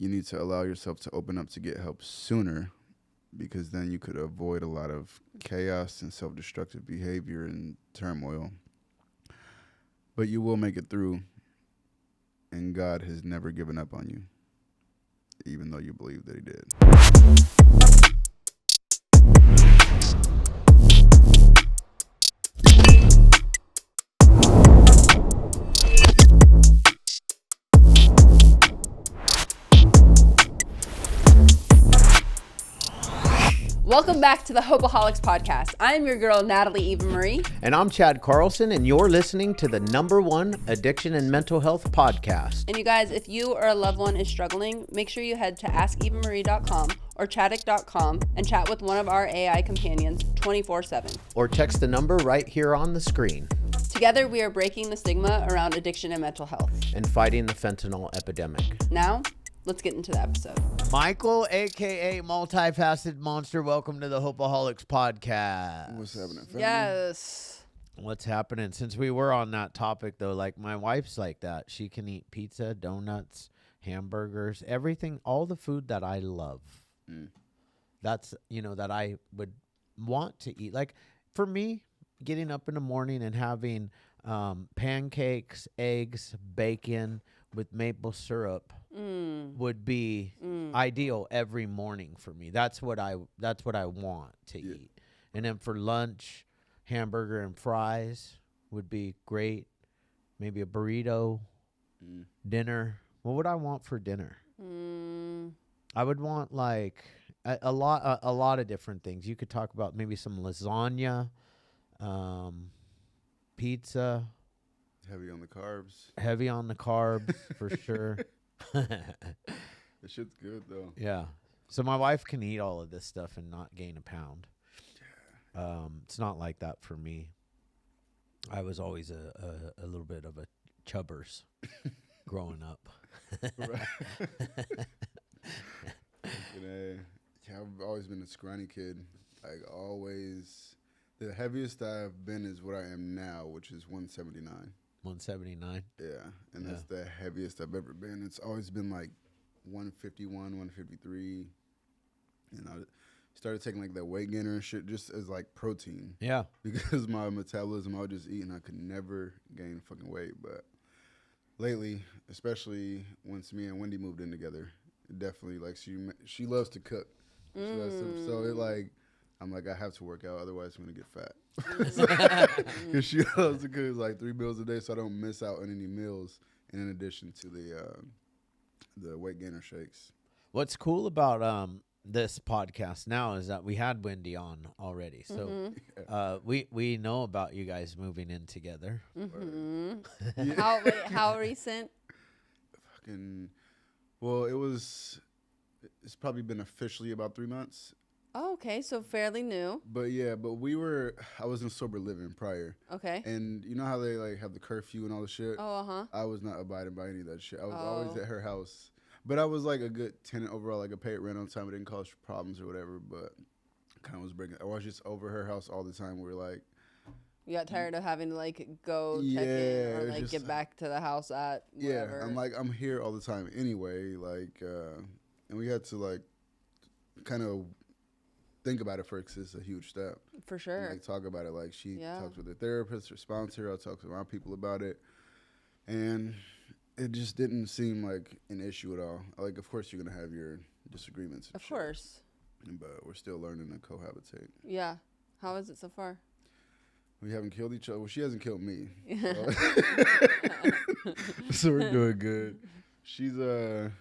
you need to allow yourself to open up to get help sooner, because then you could avoid a lot of chaos and self-destructive behavior and turmoil. But you will make it through, and God has never given up on you, even though you believe that he did. Welcome back to the Hopeaholics Podcast. I'm your girl, Natalie Eva Marie. And I'm Chad Carlson, and you're listening to the #1 addiction and mental health podcast. And you guys, if you or a loved one is struggling, make sure you head to askevamarie.com or chaddick.com and chat with one of our AI companions 24/7. Or text the number right here on the screen. Together, we are breaking the stigma around addiction and mental health. And fighting the fentanyl epidemic. Now, let's get into the episode. Michael, a.k.a. Multifaceted Monster, welcome to the Hopeaholics Podcast. What's happening, family? Yes. What's happening? Since we were on that topic, though, like my wife's like that. She can eat pizza, donuts, hamburgers, everything, all the food that I love. That's, that I would want to eat. Like, for me, getting up in the morning and having pancakes, eggs, bacon with maple syrup would be ideal every morning for me. That's what I want to eat. And then for lunch, hamburger and fries would be great. Maybe a burrito. Dinner. What would I want for dinner? I would want like a lot of different things. You could talk about maybe some lasagna, pizza. Heavy on the carbs. Heavy on the carbs for sure. That shit's good though. Yeah. So my wife can eat all of this stuff and not gain a pound. It's not like that for me. I was always a little bit of a chubbers growing up. I've always been a scrawny kid. Like always, the heaviest I've been is what I am now, which is 179. 179. Yeah, and that's the heaviest I've ever been. It's always been like 151, 153. And I started taking like that weight gainer and shit just as like protein. Yeah. Because my metabolism, I would just eat and I could never gain fucking weight. But lately, especially once me and Wendy moved in together, it definitely like she loves to cook. She loves to, so it like, I'm like, I have to work out, otherwise I'm going to get fat. Because she loves to cook like 3 meals a day, so I don't miss out on any meals in addition to the weight gainer shakes. What's cool about this podcast now is that we had Wendy on already. So we know about you guys moving in together. How recent? Well, it's probably been officially about 3 months. Oh, okay, so fairly new. But I was in sober living prior. Okay. And you know how they like have the curfew and all the shit? Oh, uh-huh. I was not abiding by any of that shit. I was always at her house. But I was like a good tenant overall. Like I paid rent on time. It didn't cause problems or whatever, but kind of was breaking. I was just over her house all the time. We were like. You got tired of having to like go check in or like get back to the house at whatever. Yeah, I'm here all the time anyway. Like, and we had to like kind of think about it first, 'cause it's a huge step. For sure. And, like, talk about it. Like, she talks with her therapist, her sponsor. I talk to my people about it. And it just didn't seem like an issue at all. Like, of course, you're going to have your disagreements. Of course. But we're still learning to cohabitate. Yeah. How is it so far? We haven't killed each other. Well, she hasn't killed me. So we're doing good. She's a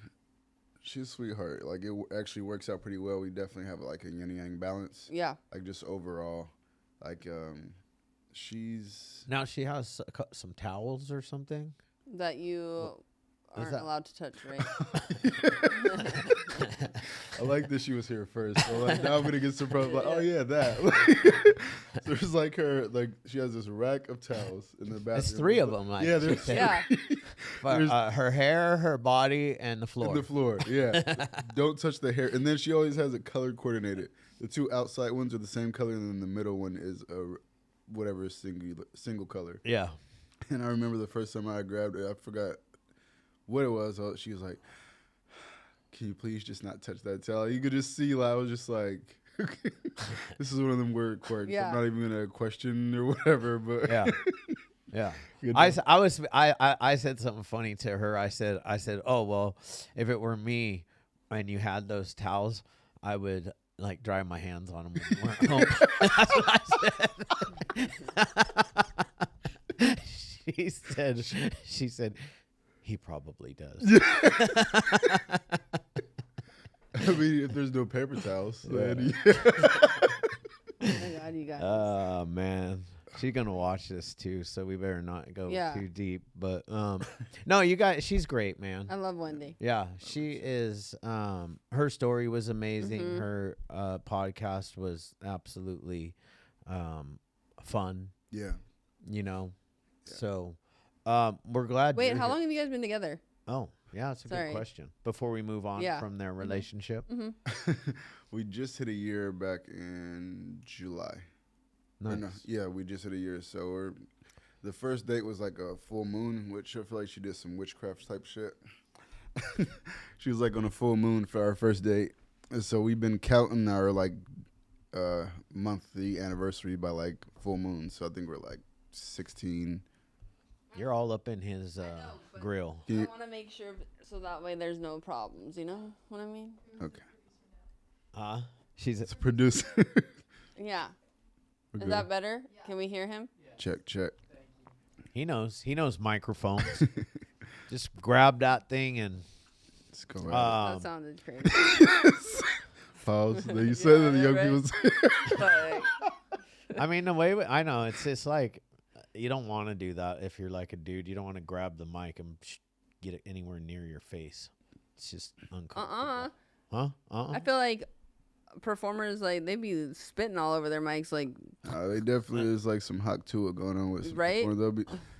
sweetheart. Like, it actually works out pretty well. We definitely have like a yin yang balance. Yeah. Like, just overall, like, she's. Now she has some towels or something that you aren't allowed to touch, right? I like that she was here first. So like, now I'm gonna get surprised. Like, oh yeah, that. So it's like she has this rack of towels in the bathroom. There's 3 of them. Like, yeah, there's 3. But, her hair, her body, and the floor. And the floor, yeah. Don't touch the hair. And then she always has it color coordinated. The 2 outside ones are the same color, and then the middle one is whatever single color. Yeah. And I remember the first time I grabbed it, I forgot what it was. She was like, can you please just not touch that towel? You could just see, like, I was just like, this is one of them weird quirks. Yeah. I'm not even gonna question or whatever, but Yeah. Yeah. Good I said something funny to her. I said, oh, well, if it were me and you had those towels, I would like dry my hands on them when you weren't home. That's what I said. She said, he probably does. I mean, if there's no paper towels, then Oh my God, you guys. Oh, man. She's going to watch this too, so we better not go too deep. But no, you guys, she's great, man. I love Wendy. Yeah, she is. Her story was amazing. Her podcast was absolutely fun. Yeah. You know, so we're glad. Wait, you're how here. long have you guys been together? Oh, yeah, that's a good question. Before we move on from their relationship, We just hit a year back in July. nice. No, yeah, we just hit a year. So the first date was like a full moon, which I feel like she did some witchcraft type shit. She was like on a full moon for our first date. And so we've been counting our like monthly anniversary by like full moon. So I think we're like 16. You're all up in his grill. I want to make sure so that way there's no problems. You know what I mean? Okay. She's It's a producer. Yeah. We're Is good. that better? Can we hear him? Check. he knows microphones. Just grab that thing and Let's go out. That sounded crazy. Pause. Then you said that the young right? people say. But, I mean, the way I know it's just like you don't want to do that if you're like a dude. You don't want to grab the mic and get it anywhere near your face. It's just uncomfortable. I feel like performers like they be spitting all over their mics. Like, They definitely is like some hot to it going on with some Right? Or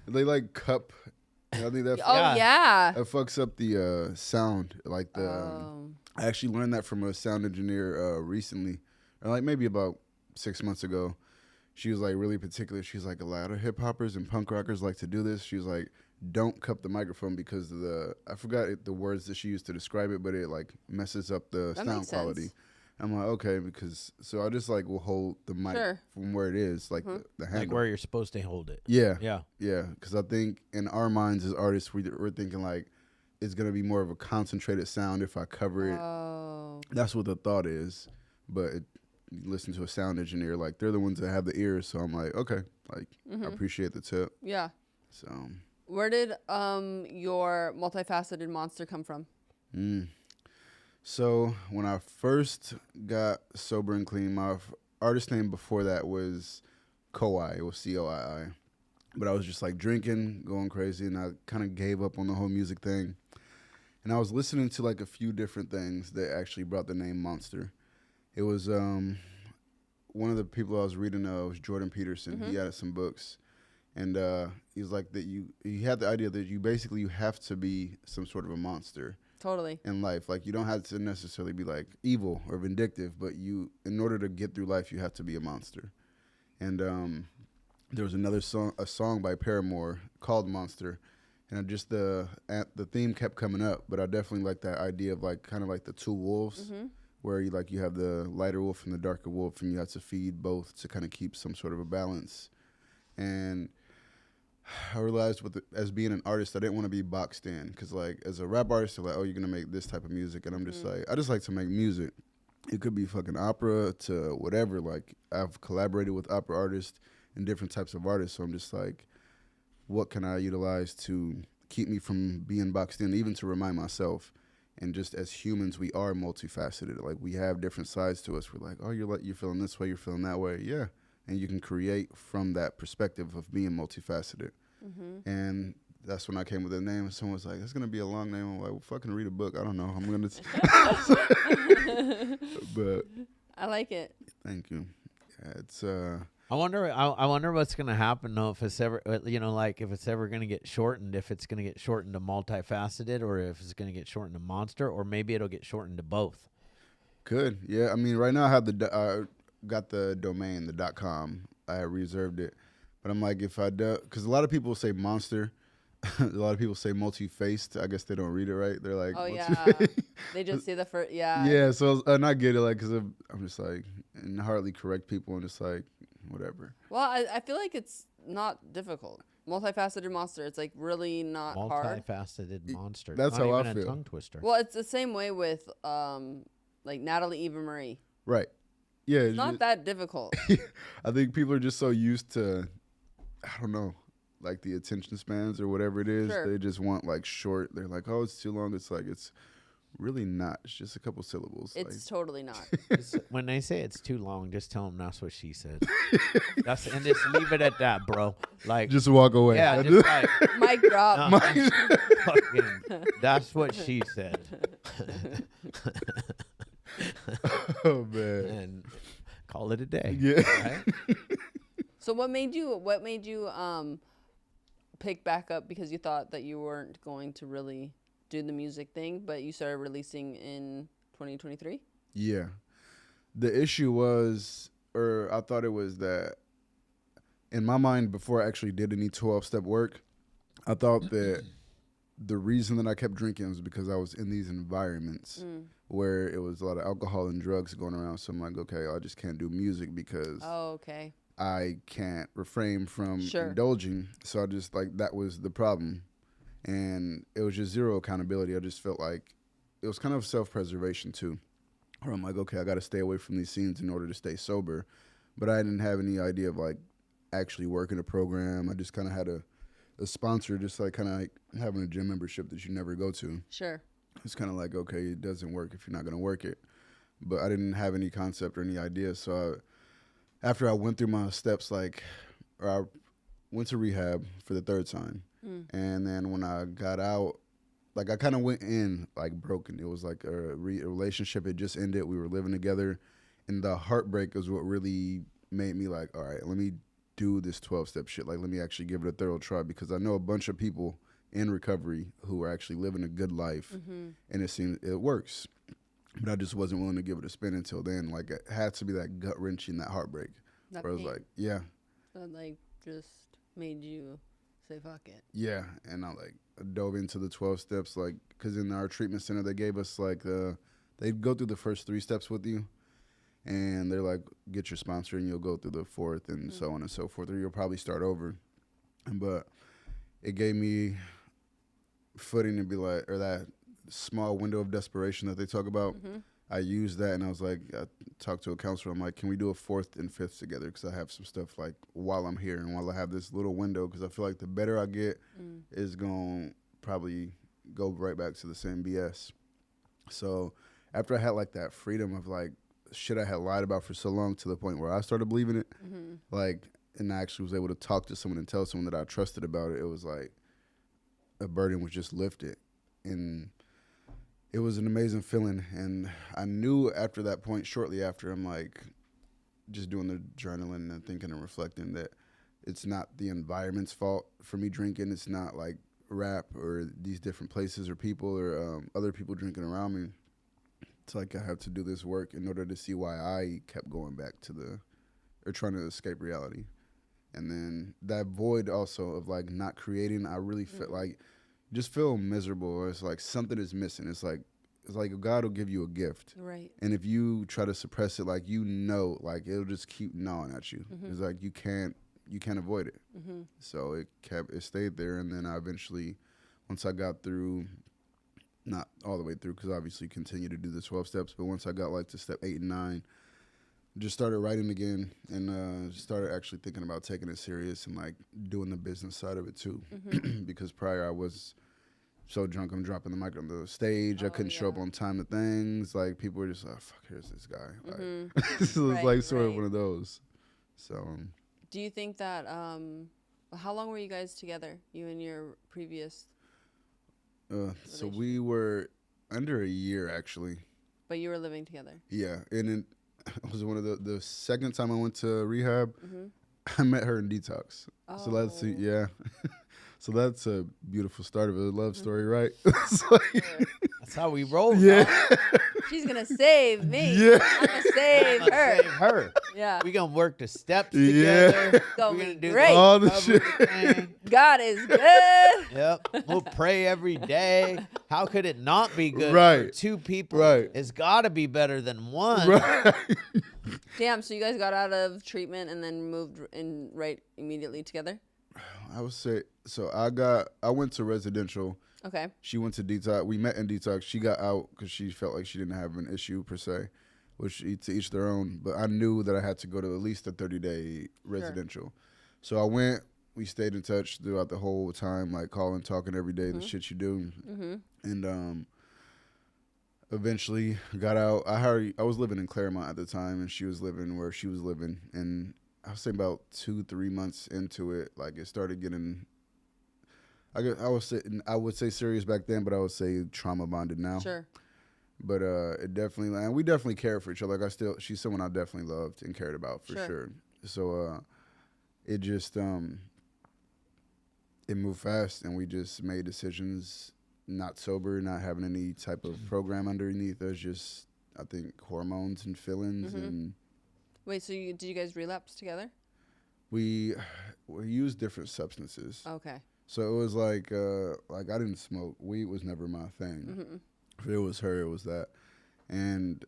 they like cup. I think that yeah. that fucks up the sound. Like the Oh. I actually learned that from a sound engineer recently, or like maybe about 6 months ago. She was like really particular. She's like, a lot of hip hoppers and punk rockers like to do this. She was like, don't cup the microphone because of I forgot the words that she used to describe it, but it like messes up the That sound makes quality. sense. I'm like, okay, so I just like will hold the mic Sure. from where it is, like the handle. Like where you're supposed to hold it. Yeah. Yeah. Yeah, because I think in our minds as artists, we're thinking like it's going to be more of a concentrated sound if I cover it. Oh. That's what the thought is. But you listen to a sound engineer, like they're the ones that have the ears. So I'm like, okay, like I appreciate the tip. Yeah. So Where did your multifaceted monster come from? So when I first got sober and clean, my artist name before that was Koi. It was COII. But I was just like drinking, going crazy, and I kind of gave up on the whole music thing. And I was listening to like a few different things that actually brought the name Monster. It was one of the people I was reading was Jordan Peterson. He had some books. And he was like that he had the idea that you have to be some sort of a monster. Totally. In life, like you don't have to necessarily be like evil or vindictive, but in order to get through life, you have to be a monster. And there was a song by Paramore called Monster, and the theme kept coming up. But I definitely like that idea of like kind of like the two wolves, where you have the lighter wolf and the darker wolf, and you have to feed both to kind of keep some sort of a balance. And I realized as being an artist, I didn't want to be boxed in, because like as a rap artist, they're like, oh, you're gonna make this type of music, and I'm just like, I just like to make music. It could be fucking opera to whatever. Like I've collaborated with opera artists and different types of artists, so I'm just like, what can I utilize to keep me from being boxed in, even to remind myself. And just as humans, we are multifaceted. Like we have different sides to us. We're like, oh, you're feeling this way, you're feeling that way, yeah. And you can create from that perspective of being multifaceted. And that's when I came with the name. And someone was like, it's going to be a long name. I'm like, well, fucking read a book. I don't know. I'm going to. But I like it. thank you. Yeah, it's I wonder what's gonna happen though if it's ever like if it's ever gonna get shortened, if it's gonna get shortened to multifaceted, or if it's gonna get shortened to monster, or maybe it'll get shortened to both. Could. Yeah. I mean, right now I have got the domain, the .com. I reserved it. But I'm like, if I do, because a lot of people say monster, a lot of people say multi-faced. I guess they don't read it right. They're like, Oh yeah, multi-faced. they just see the first. Yeah. Yeah, so and I get it, like, because I'm just like, and hardly correct people, and just like, whatever. Well, I feel like it's not difficult. Multifaceted monster. It's like really not hard. Multifaceted monster. That's Not how I even a feel. tongue twister. Well, it's the same way with like Natalie Eva Marie. Right. Yeah. It's not that difficult. I think people are just so used to, I don't know, like the attention spans or whatever it is. Sure. They just want like short. They're like, oh, it's too long. It's like, it's really not. It's just a couple syllables. It's totally not. When they say it's too long, just tell them that's what she said. And just leave it at that, bro. Like, just walk away. yeah, just like, Mic drop. that's what she said. Oh man. And call it a day. Yeah. Right? So what made you pick back up, because you thought that you weren't going to really do the music thing, but you started releasing in 2023? Yeah. The issue was, or I thought it was that in my mind, before I actually did any 12-step work, I thought that the reason that I kept drinking was because I was in these environments where it was a lot of alcohol and drugs going around. So I'm like, okay, I just can't do music because okay. I can't refrain from Sure. indulging. So I just, like, that was the problem. And it was just zero accountability. I just felt like it was kind of self-preservation too. Where I'm like, okay, I got to stay away from these scenes in order to stay sober. But I didn't have any idea of like actually working a program. I just kind of had a sponsor, just like kind of like having a gym membership that you never go to. Sure. It's kind of like, okay, it doesn't work if you're not going to work it. But I didn't have any concept or any idea. So after I went through my steps, like, or I went to rehab for the third time. And then when I got out, like I kind of went in like broken. It was like a relationship had just ended. We were living together. And the heartbreak is what really made me like, all right, let me do this 12-step shit. Like, let me actually give it a thorough try, because I know a bunch of people in recovery who are actually living a good life. And it seems it works. But I just wasn't willing to give it a spin until then. Like, it had to be that gut-wrenching, that heartbreak. That where I was pain. like, yeah. That like just made you say fuck it. Yeah, and I like dove into the 12 steps, like, because in our treatment center they gave us like they'd go through the first 3 steps with you, and they're like, get your sponsor and you'll go through the 4th and so on and so forth, or you'll probably start over. But it gave me footing to be like, or that small window of desperation that they talk about. I used that, and I was like, I talked to a counselor. I'm like, can we do a 4th and 5th together? Because I have some stuff like while I'm here and while I have this little window, because I feel like the better I get is going to probably go right back to the same BS. So after I had like that freedom of like shit I had lied about for so long, to the point where I started believing it, like, and I actually was able to talk to someone and tell someone that I trusted about it, it was like a burden was just lifted. And it was an amazing feeling, and I knew after that point, shortly after, I'm like, just doing the journaling and thinking and reflecting, that it's not the environment's fault for me drinking. It's not like rap or these different places or people or other people drinking around me. It's like I have to do this work in order to see why I kept going back to or trying to escape reality. And then that void also of like not creating, I really felt like, just feel miserable, or it's like something is missing. It's like God will give you a gift, Right. and if you try to suppress it, like, you know, like it'll just keep gnawing at you. It's like you can't avoid it. So it stayed there, and then I eventually, once I got through, not all the way through, because obviously continue to do the 12 steps, but once I got like to step 8 and 9, just started writing again, and started actually thinking about taking it serious and like doing the business side of it too. Because prior I was so drunk, I'm dropping the mic on the stage. I couldn't show up on time to things. Like, people were just like, fuck, here's this guy. Like, this was like sort of one of those. So do you think that how long were you guys together, you and your previous so we were under a year, actually. But you were living together? Yeah, and it was one of the second time I went to rehab, I met her in detox. So that's so that's a beautiful start of a love story, right? It's like, that's how we roll. yeah. She's gonna save me. Yeah. I'm gonna save her. Save her. Yeah. We gonna work the steps Yeah. together. It's gonna We're be gonna do great. All the recovery shit. thing. God is good. Yep. We'll pray every day. How could it not be good for Right. two people? Right. It's got to be better than one. Right. Damn. So you guys got out of treatment and then moved in right immediately together. I would say so. I went to residential. Okay. She went to detox. We met in detox. She got out because she felt like she didn't have an issue per se, which to each their own. But I knew that I had to go to at least a 30-day residential. So I went. We stayed in touch throughout the whole time, like calling, talking every day, the shit you do. And eventually got out. I was living in Claremont at the time, and she was living where she was living. And I was saying about 2-3 months into it, like it started getting. I would say serious back then, but I would say trauma bonded now. Sure. But it definitely, and we definitely cared for each other. Like she's someone I definitely loved and cared about for sure. So it just it moved fast, and we just made decisions. Not sober, not having any type of program underneath us. Just I think hormones and feelings and. Wait. So did you guys relapse together? We used different substances. Okay. So it was like I didn't smoke. Weed was never my thing. If it was her, it was that. And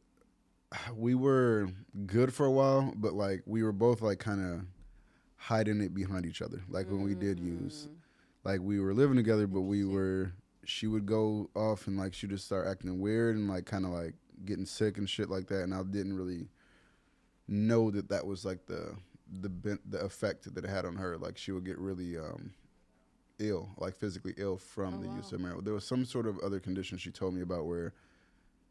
we were good for a while, but like we were both like kind of hiding it behind each other. Like when we did use, like we were living together, but she would go off and like she'd just start acting weird and like kind of like getting sick and shit like that. And I didn't really know that was like the effect that it had on her. Like she would get really ill, like physically ill from the use of marijuana. There was some sort of other condition she told me about where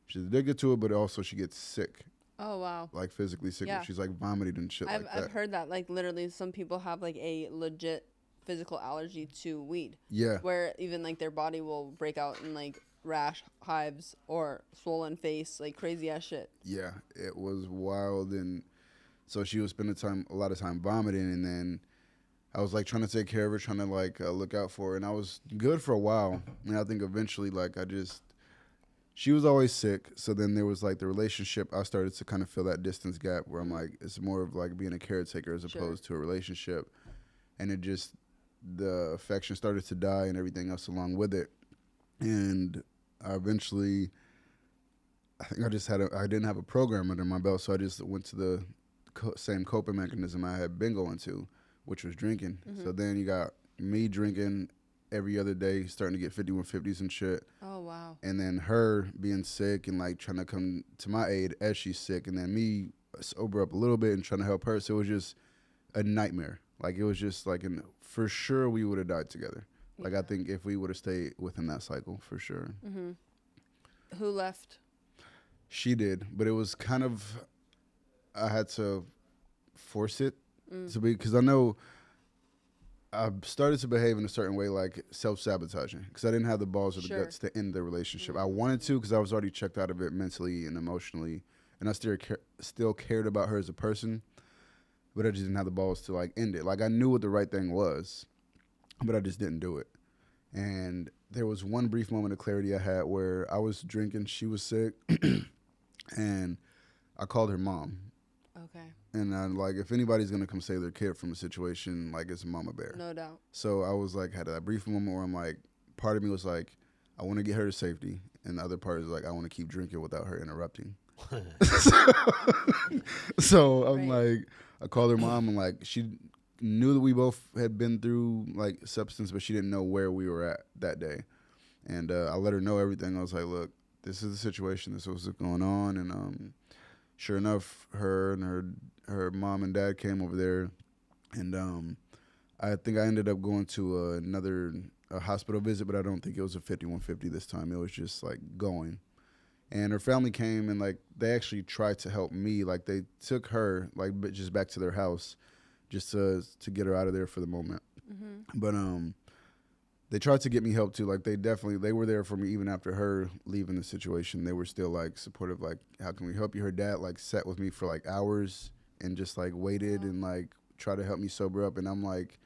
she's addicted to it, but also she gets sick. Oh wow. Like physically sick. Yeah. She's like vomiting and shit like that. I've heard that. Like literally, some people have like a legit physical allergy to weed. Yeah. Where even like their body will break out in like rash, hives, or swollen face, like crazy ass shit. Yeah, it was wild, and so she was spending a lot of time vomiting, and then I was like trying to take care of her, trying to like look out for her, and I was good for a while, and I think eventually like she was always sick, so then there was like the relationship. I started to kind of feel that distance gap where I'm like, it's more of like being a caretaker as opposed to a relationship, and it just the affection started to die and everything else along with it, and I eventually, I think I didn't have a program under my belt, so I just went to the same coping mechanism I had been going to, which was drinking. So then you got me drinking every other day, starting to get 5150s and shit. Oh wow. And then her being sick and like trying to come to my aid as she's sick, and then me sober up a little bit and trying to help her. So it was just a nightmare. Like it was just like, for sure we would have died together. Like I think if we would have stayed within that cycle, for sure. Who left? She did, but it was kind of, I had to force it to be, because I know I started to behave in a certain way, like self-sabotaging, because I didn't have the balls or the guts to end the relationship. I wanted to, because I was already checked out of it mentally and emotionally, and I still cared about her as a person, but I just didn't have the balls to like end it. Like I knew what the right thing was, but I just didn't do it. And there was one brief moment of clarity I had where I was drinking, she was sick, and I called her mom. Okay. And I'm like, if anybody's going to come save their kid from a situation, like it's Mama Bear. No doubt. So I was like, had that brief moment where I'm like, part of me was like, I want to get her to safety. And the other part is like, I want to keep drinking without her interrupting. So I'm like, I called her mom, and like, she knew that we both had been through like substance, but she didn't know where we were at that day. And I let her know everything. I was like, look, this is the situation. This is what's going on. And sure enough, her and her mom and dad came over there. And I think I ended up going to another hospital visit, but I don't think it was a 5150 this time. It was just like going. And her family came, and like they actually tried to help me. Like they took her like just back to their house just to get her out of there for the moment. But they tried to get me help too. Like they were there for me even after her leaving the situation. They were still like supportive, like, how can we help you? Her dad like sat with me for like hours and just like waited and like tried to help me sober up. And I'm like,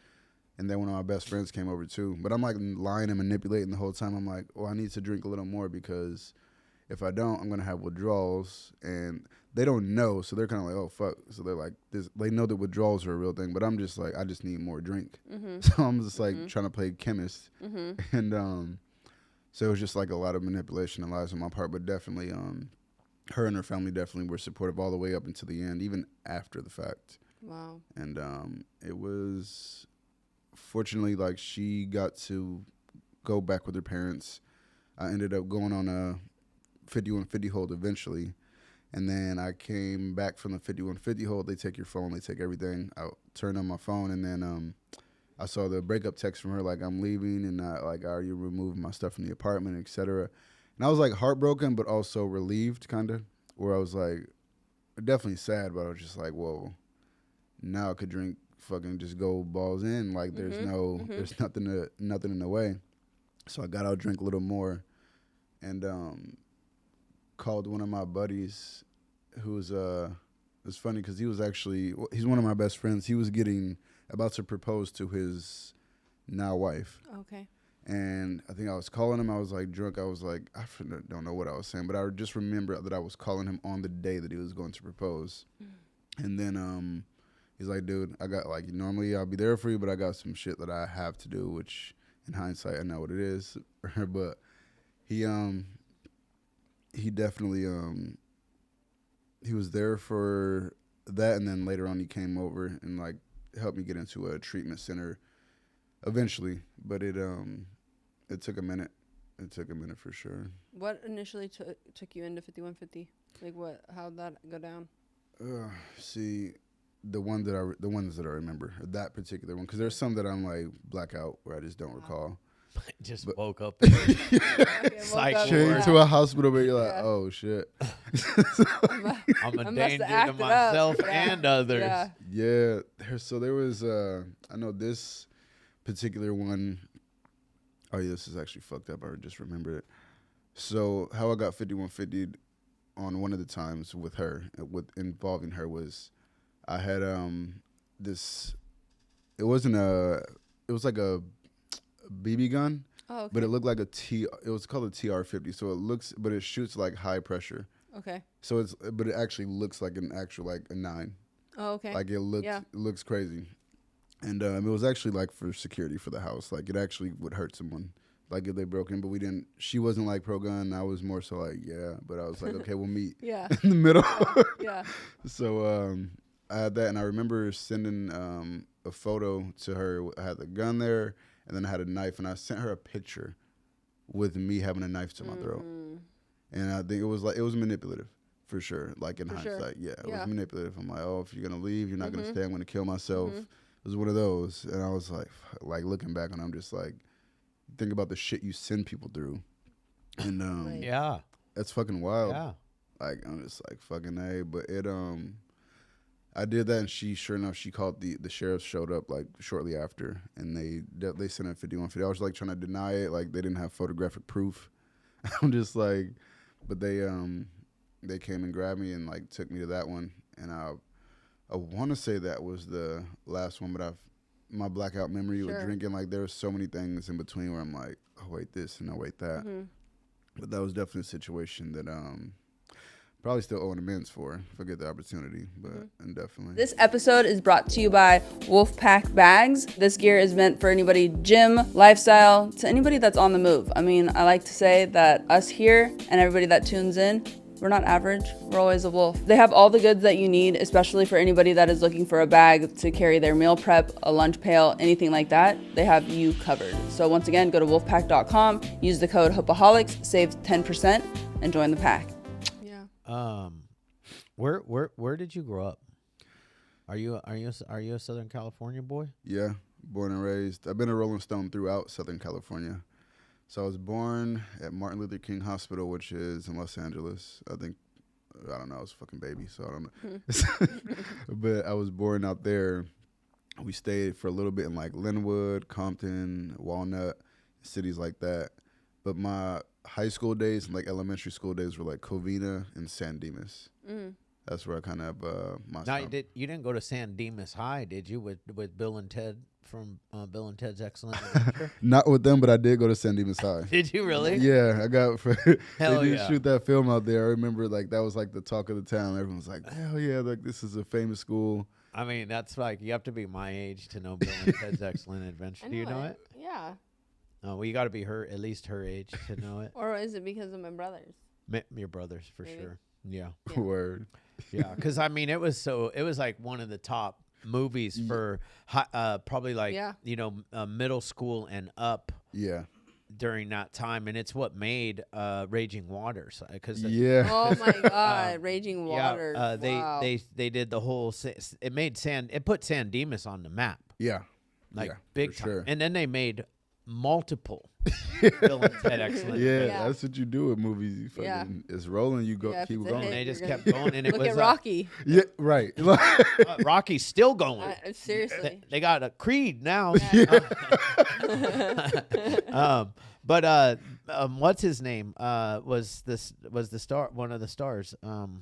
and then one of my best friends came over too. But I'm like lying and manipulating the whole time. I'm like, oh, I need to drink a little more because If I don't, I'm gonna have withdrawals, and they don't know, so they're kind of like, oh fuck. So they're like, they know that withdrawals are a real thing, but I'm just like, I just need more drink. So I'm just like trying to play chemist, and so it was just like a lot of manipulation and lies on my part, but definitely her and her family definitely were supportive all the way up until the end, even after the fact. Wow. And it was fortunately like she got to go back with her parents. I ended up going on a 5150 hold eventually, and then I came back from the 5150 hold. They take your phone, they take everything. I turned on my phone, and then I saw the breakup text from her like, I'm leaving, and I already removed my stuff from the apartment, etc. And I was like heartbroken, but also relieved, kind of, where I was like definitely sad, but I was just like, whoa, now I could drink, fucking just go balls in, like there's there's nothing in the way. So I got out, drink a little more, and called one of my buddies, who's it's funny because he's one of my best friends. He was about to propose to his now wife. Okay. And I think I was calling him. I was like drunk. I was like, I don't know what I was saying, but I just remember that I was calling him on the day that he was going to propose. And then he's like, dude, I got like, normally I'll be there for you, but I got some shit that I have to do, which in hindsight I know what it is. But he definitely he was there for that, and then later on he came over and like helped me get into a treatment center eventually, but it took a minute. It took a minute for sure. What initially took you into 5150? Like how'd that go down? See, the ones that I remember, that particular one, because there's some that I'm like blackout where I just don't recall. Just woke up. Came to a hospital where you're like, oh shit. I'm a danger to myself and others. Yeah. So there was, I know this particular one. Oh yeah, this is actually fucked up. I just remembered it. So how I got 5150 on one of the times with her, involving her, was I had this. It was like a BB gun. Oh, okay. But it looked like it was called a TR-50, so but it shoots like high pressure. Okay. So but it actually looks like a 9. Oh, okay. Like it looks crazy. And it was actually like for security for the house. Like it actually would hurt someone, like if they broke in, but we didn't, she wasn't like pro-gun. I was more so like, yeah, but I was like, okay, we'll meet in the middle. Yeah. So I had that, and I remember sending a photo to her. I had the gun there, and then I had a knife, and I sent her a picture with me having a knife to my throat. And I think it was manipulative, for sure. Like in hindsight, yeah, it was manipulative. I'm like, oh, if you're gonna leave, you're not gonna stay. I'm gonna kill myself. It was one of those, and I was like looking back, and I'm just like, think about the shit you send people through, and yeah, that's fucking wild. Yeah, like I'm just like fucking A, but it I did that, and sure enough, she called the sheriffs showed up like shortly after, and they sent a 5150. I was like trying to deny it, like they didn't have photographic proof. I'm just like, but they came and grabbed me and like took me to that one, and I want to say that was the last one, but my blackout memory with drinking, like there were so many things in between where I'm like, oh wait this and oh wait that, but that was definitely a situation that probably still owe an amends for if I get the opportunity, but and definitely. This episode is brought to you by Wolfpack Bags. This gear is meant for anybody gym, lifestyle, to anybody that's on the move. I mean, I like to say that us here and everybody that tunes in, we're not average. We're always a wolf. They have all the goods that you need, especially for anybody that is looking for a bag to carry their meal prep, a lunch pail, anything like that. They have you covered. So once again, go to wolfpack.com, use the code Hopeaholics, save 10%, and join the pack. Yeah. Where did you grow up? Are you a Southern California boy? Yeah, born and raised. I've been a Rolling Stone throughout Southern California. So I was born at Martin Luther King Hospital, which is in Los Angeles. I don't know, I was a fucking baby, so I don't know. But I was born out there. We stayed for a little bit in like Linwood, Compton, Walnut, cities like that. But my high school days and like elementary school days were like Covina and San Dimas. That's where I kind of you didn't go to San Dimas High, did you? With Bill and Ted from Bill and Ted's Excellent Adventure? Not with them, but I did go to San Dimas High. Did you really? Yeah, I got. Hell they did yeah. shoot that film out there. I remember like that was like the talk of the town. Everyone was like, "Hell yeah! Like this is a famous school." I mean, that's like you have to be my age to know Bill and Ted's Excellent Adventure. Do you know it? Yeah. Oh, well, you got to be at least her age to know it. Or is it because of my brothers? Your brothers for Maybe. sure. Yeah. Yeah. Word. Yeah, because I mean, it was like one of the top movies for probably like Yeah. middle school and up Yeah. during that time, and it's what made Raging Waters because Yeah. Oh my God, Raging Waters. Wow. they did the whole it put San Dimas on the map Yeah. like Yeah, big for time, sure. and then they made multiple Bill and Ted Excellent. Yeah, Yeah. that's what you do with movies. You Yeah. fucking, it's rolling. You go, Yeah, if keep it's a going. hit, They just you're kept gonna- going, and it Look was at Rocky. Yeah, right. Rocky's still going. Seriously. They got a Creed now. Yeah. But what's his name? Was the star, one of the stars? Keanu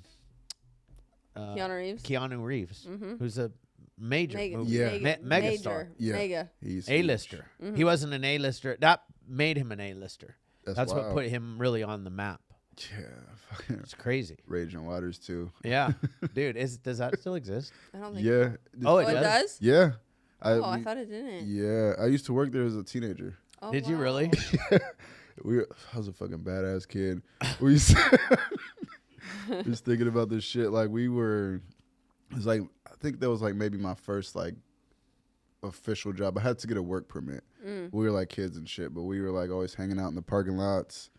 Reeves. Keanu Reeves, Mhm. who's a major movie. Yeah. Mega star. Yeah. Mega. He's A-lister. Mhm. He wasn't an A-lister. That made him an A-lister. That's what wild. put him really on the map. Yeah, fucking It's crazy. Raging Waters too. Yeah, dude. Does that still exist? I don't think. Yeah. Oh, Oh, it it does? does? Yeah. I thought it didn't. Yeah, I used to work there as a teenager. Oh, Did you really? wow. I was a fucking badass kid. We used to just thinking about this shit. Like it was like I think that was like maybe my first like official job. I had to get a work permit. We were like kids and shit, but we were like always hanging out in the parking lots.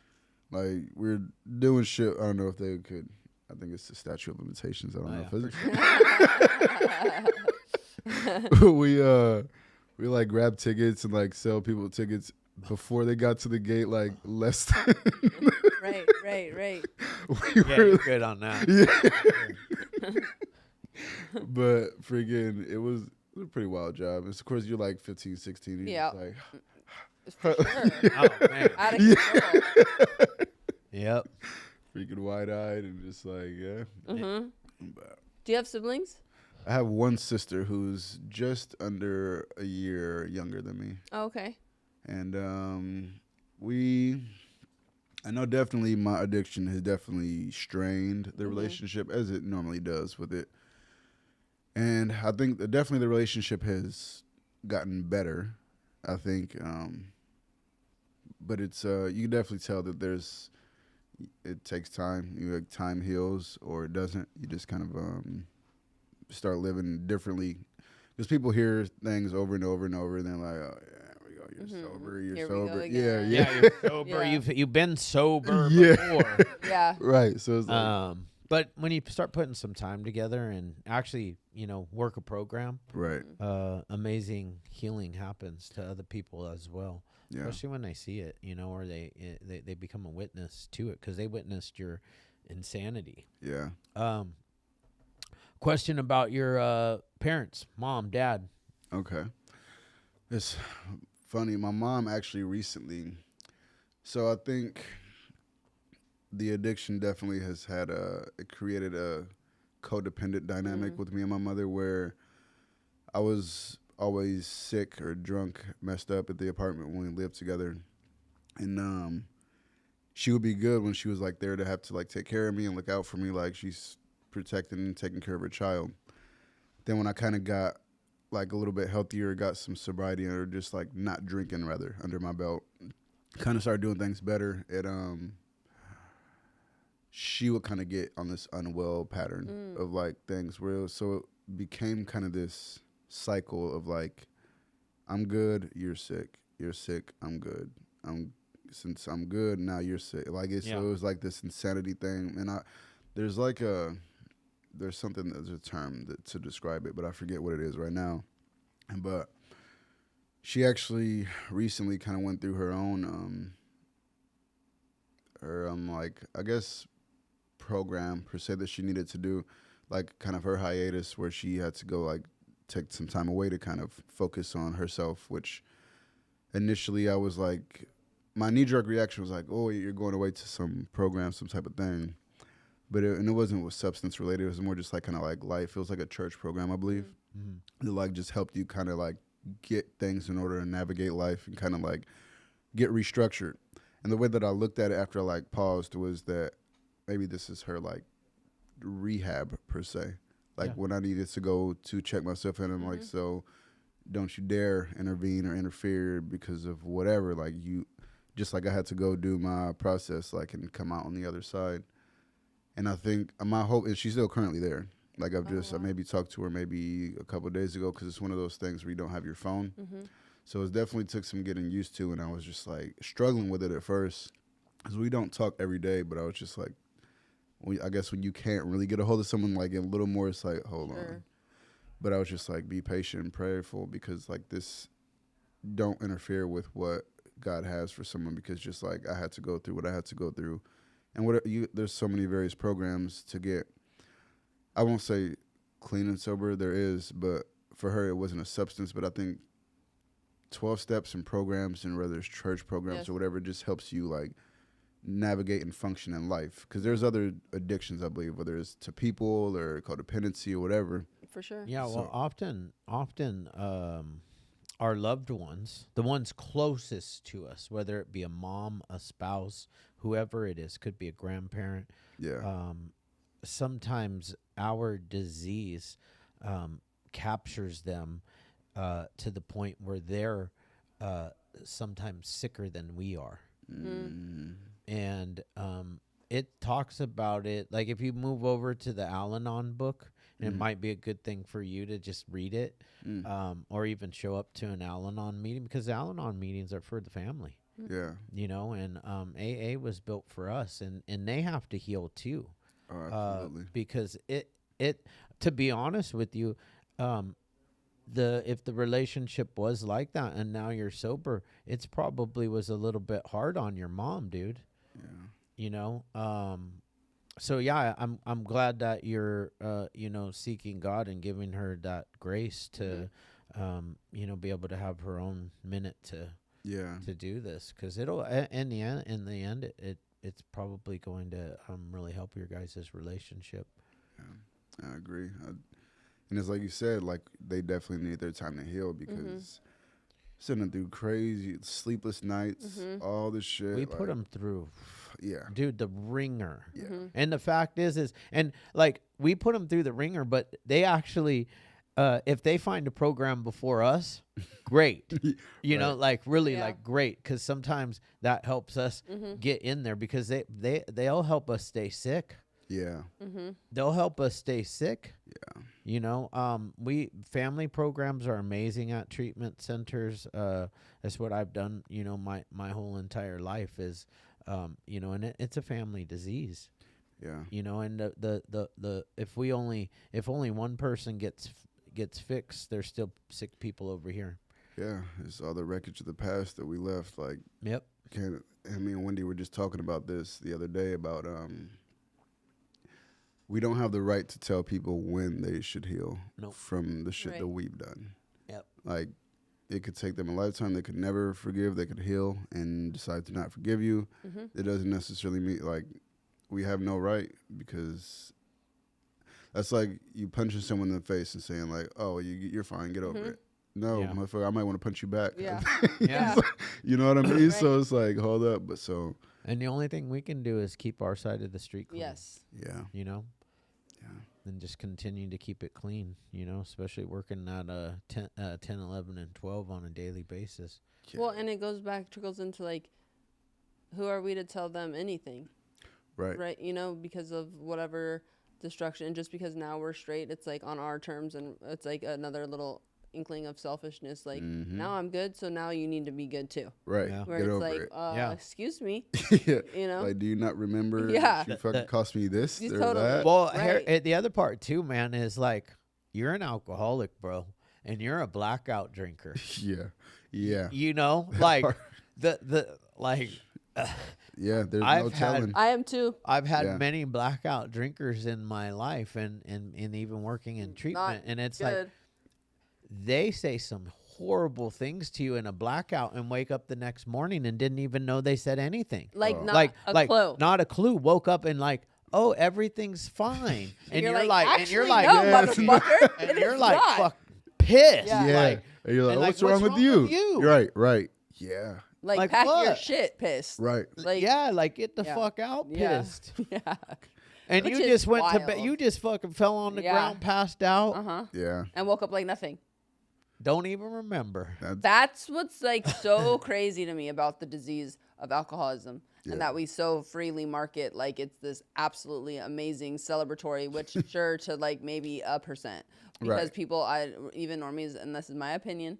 Like we were doing shit. I don't know if they could. I think it's the statute of limitations. I don't know if it's. we like grab tickets and like sell people tickets before they got to the gate. Like less. Right. We Yeah, were, you're good on that. yeah. But freaking, it was a pretty wild job. Of course, you're like 15, 16. You're Yeah. just like, For sure. Oh man. Out of control. Yep. freaking wide-eyed and just like, yeah. Mm-hmm. But Do you have siblings? I have one sister who's just under a year younger than me. Oh, okay. And I know definitely my addiction has definitely strained the relationship as it normally does with it. And I think that definitely the relationship has gotten better, I think. But it's you can definitely tell that it takes time. Like time heals or it doesn't. You just kind of start living differently. Because people hear things over and over and over, and they're like, "Oh yeah, there we go. You're sober. You're Here we go sober. again. Yeah, Yeah, you're sober. Yeah. You've been sober Yeah. before. Yeah. Right. So it's like, But when you start putting some time together and actually, work a program, right. amazing healing happens to other people as well. Yeah. Especially when they see it, or they become a witness to it because they witnessed your insanity. Yeah. Question about your parents, mom, dad. Okay. It's funny. My mom actually recently. So I think the addiction definitely has it created a codependent dynamic with me and my mother where I was always sick or drunk, messed up at the apartment when we lived together. And she would be good when she was like there to have to like take care of me and look out for me like she's protecting and taking care of her child. Then when I kind of got like a little bit healthier, got some sobriety or just like not drinking rather under my belt, kind of started doing things better. She would kind of get on this unwell pattern of like things where so it became kind of this cycle of like, I'm good, you're sick, I'm good, since I'm good now you're sick. Like so it was like this insanity thing, and there's a term to describe it, but I forget what it is right now. But she actually recently kind of went through her own like I guess program per se that she needed to do, like kind of her hiatus where she had to go like take some time away to kind of focus on herself, which initially I was like, my knee-jerk reaction was like, oh, you're going away to some program, some type of thing. But it wasn't with substance related. It was more just like kind of like life. It was like a church program, I believe. That like just helped you kind of like get things in order and navigate life and kind of like get restructured. And the way that I looked at it after I like paused was that maybe this is her like rehab per se. Like when I needed to go to check myself in, I'm like, so don't you dare intervene or interfere because of whatever. Like you, just like I had to go do my process, like, and come out on the other side. And I think my hope is she's still currently there. Like I maybe talked to her maybe a couple of days ago because it's one of those things where you don't have your phone. So it definitely took some getting used to, and I was just like struggling with it at first because we don't talk every day. But I was just like, I guess when you can't really get a hold of someone, like a little more, it's like, hold on. But I was just like, be patient and prayerful because like this, don't interfere with what God has for someone because just like I had to go through what I had to go through. And there's so many various programs to get, I won't say clean and sober, there is, but for her it wasn't a substance, but I think 12 steps and programs, and whether it's church programs or whatever, just helps you like navigate and function in life. Because there's other addictions, I believe, whether it's to people or codependency or whatever. For sure. Yeah, well, often our loved ones, the ones closest to us, whether it be a mom, a spouse, whoever it is, could be a grandparent. Yeah. Sometimes our disease captures them to the point where they're sometimes sicker than we are. And it talks about it. Like if you move over to the Al-Anon book, and it might be a good thing for you to just read it or even show up to an Al-Anon meeting, because Al-Anon meetings are for the family. Yeah. You know, and AA was built for us, and they have to heal too. Oh, absolutely. Because it to be honest with you, if the relationship was like that and now you're sober, it's probably was a little bit hard on your mom, dude. Yeah. You know, so yeah, I'm glad that you're seeking God and giving her that grace to be able to have her own minute to do this, because it'll in the end it's probably going to really help your guys' relationship. Yeah, I agree. And it's like you said, like they definitely need their time to heal because sitting through crazy sleepless nights, all this shit. We put them through. Yeah. Dude, the ringer. Yeah. And the fact is, and like we put them through the ringer, but they actually, if they find a program before us, great. You know, like really like great. Because sometimes that helps us get in there because they'll help us stay sick. Yeah. They'll help us stay sick. Yeah. You know, family programs are amazing at treatment centers. That's what I've done, my whole entire life is, and it's a family disease. Yeah. And the if only one person gets fixed, there's still sick people over here. Yeah. It's all the wreckage of the past that we left. Like, Yep. me and Wendy were just talking about this the other day about, we don't have the right to tell people when they should heal from the shit that we've done. Yep. Like, it could take them a lifetime. They could never forgive. They could heal and decide to not forgive you. It doesn't necessarily mean, like, we have no right, because that's like you punching someone in the face and saying, like, oh, you're fine, get over it. No, motherfucker, I might want to punch you back. Yeah. Yeah. You know what I mean? Right. So it's like, hold up. But so. And the only thing we can do is keep our side of the street clean. Yes. Yeah. Yeah. And just continue to keep it clean, especially working at 10, 11, and 12 on a daily basis. Yeah. Well, and it trickles into, like, who are we to tell them anything? Right. Right. Because of whatever destruction. Just because now we're straight, it's like on our terms, and it's like another little inkling of selfishness. Like, now I'm good, so now you need to be good too. Right. Yeah. Where Get it's over like, it. Excuse me. Yeah. Like, do you not remember? Yeah. You fucking cost me this or totally. that. Well, the other part too, man, is like, you're an alcoholic, bro, and you're a blackout drinker. Yeah. Yeah. Like like. Yeah, there's no telling. I am too. I've had many blackout drinkers in my life, and even working in treatment, and it's good. Like they say some horrible things to you in a blackout and wake up the next morning and didn't even know they said anything. Like not a clue. Not a clue. Woke up and like, oh, everything's fine. And you're like, no, motherfucker. and you're like, fuck, pissed. Yeah. Like, and you're like, and what's wrong with you? you? Right. Yeah. Like Like pack your what? shit pissed. Right. Like yeah, like get the yeah. fuck out Yeah. pissed. Yeah. And Which you is just went to bed. wild. You just fucking fell on the Yeah. ground, passed out. Uh-huh. Yeah. And woke up like nothing. Don't even remember. That's what's like so crazy to me about the disease of alcoholism. And that we so freely market like it's this absolutely amazing celebratory, which sure to like maybe 1%. Because Right. people, even normies, and this is my opinion,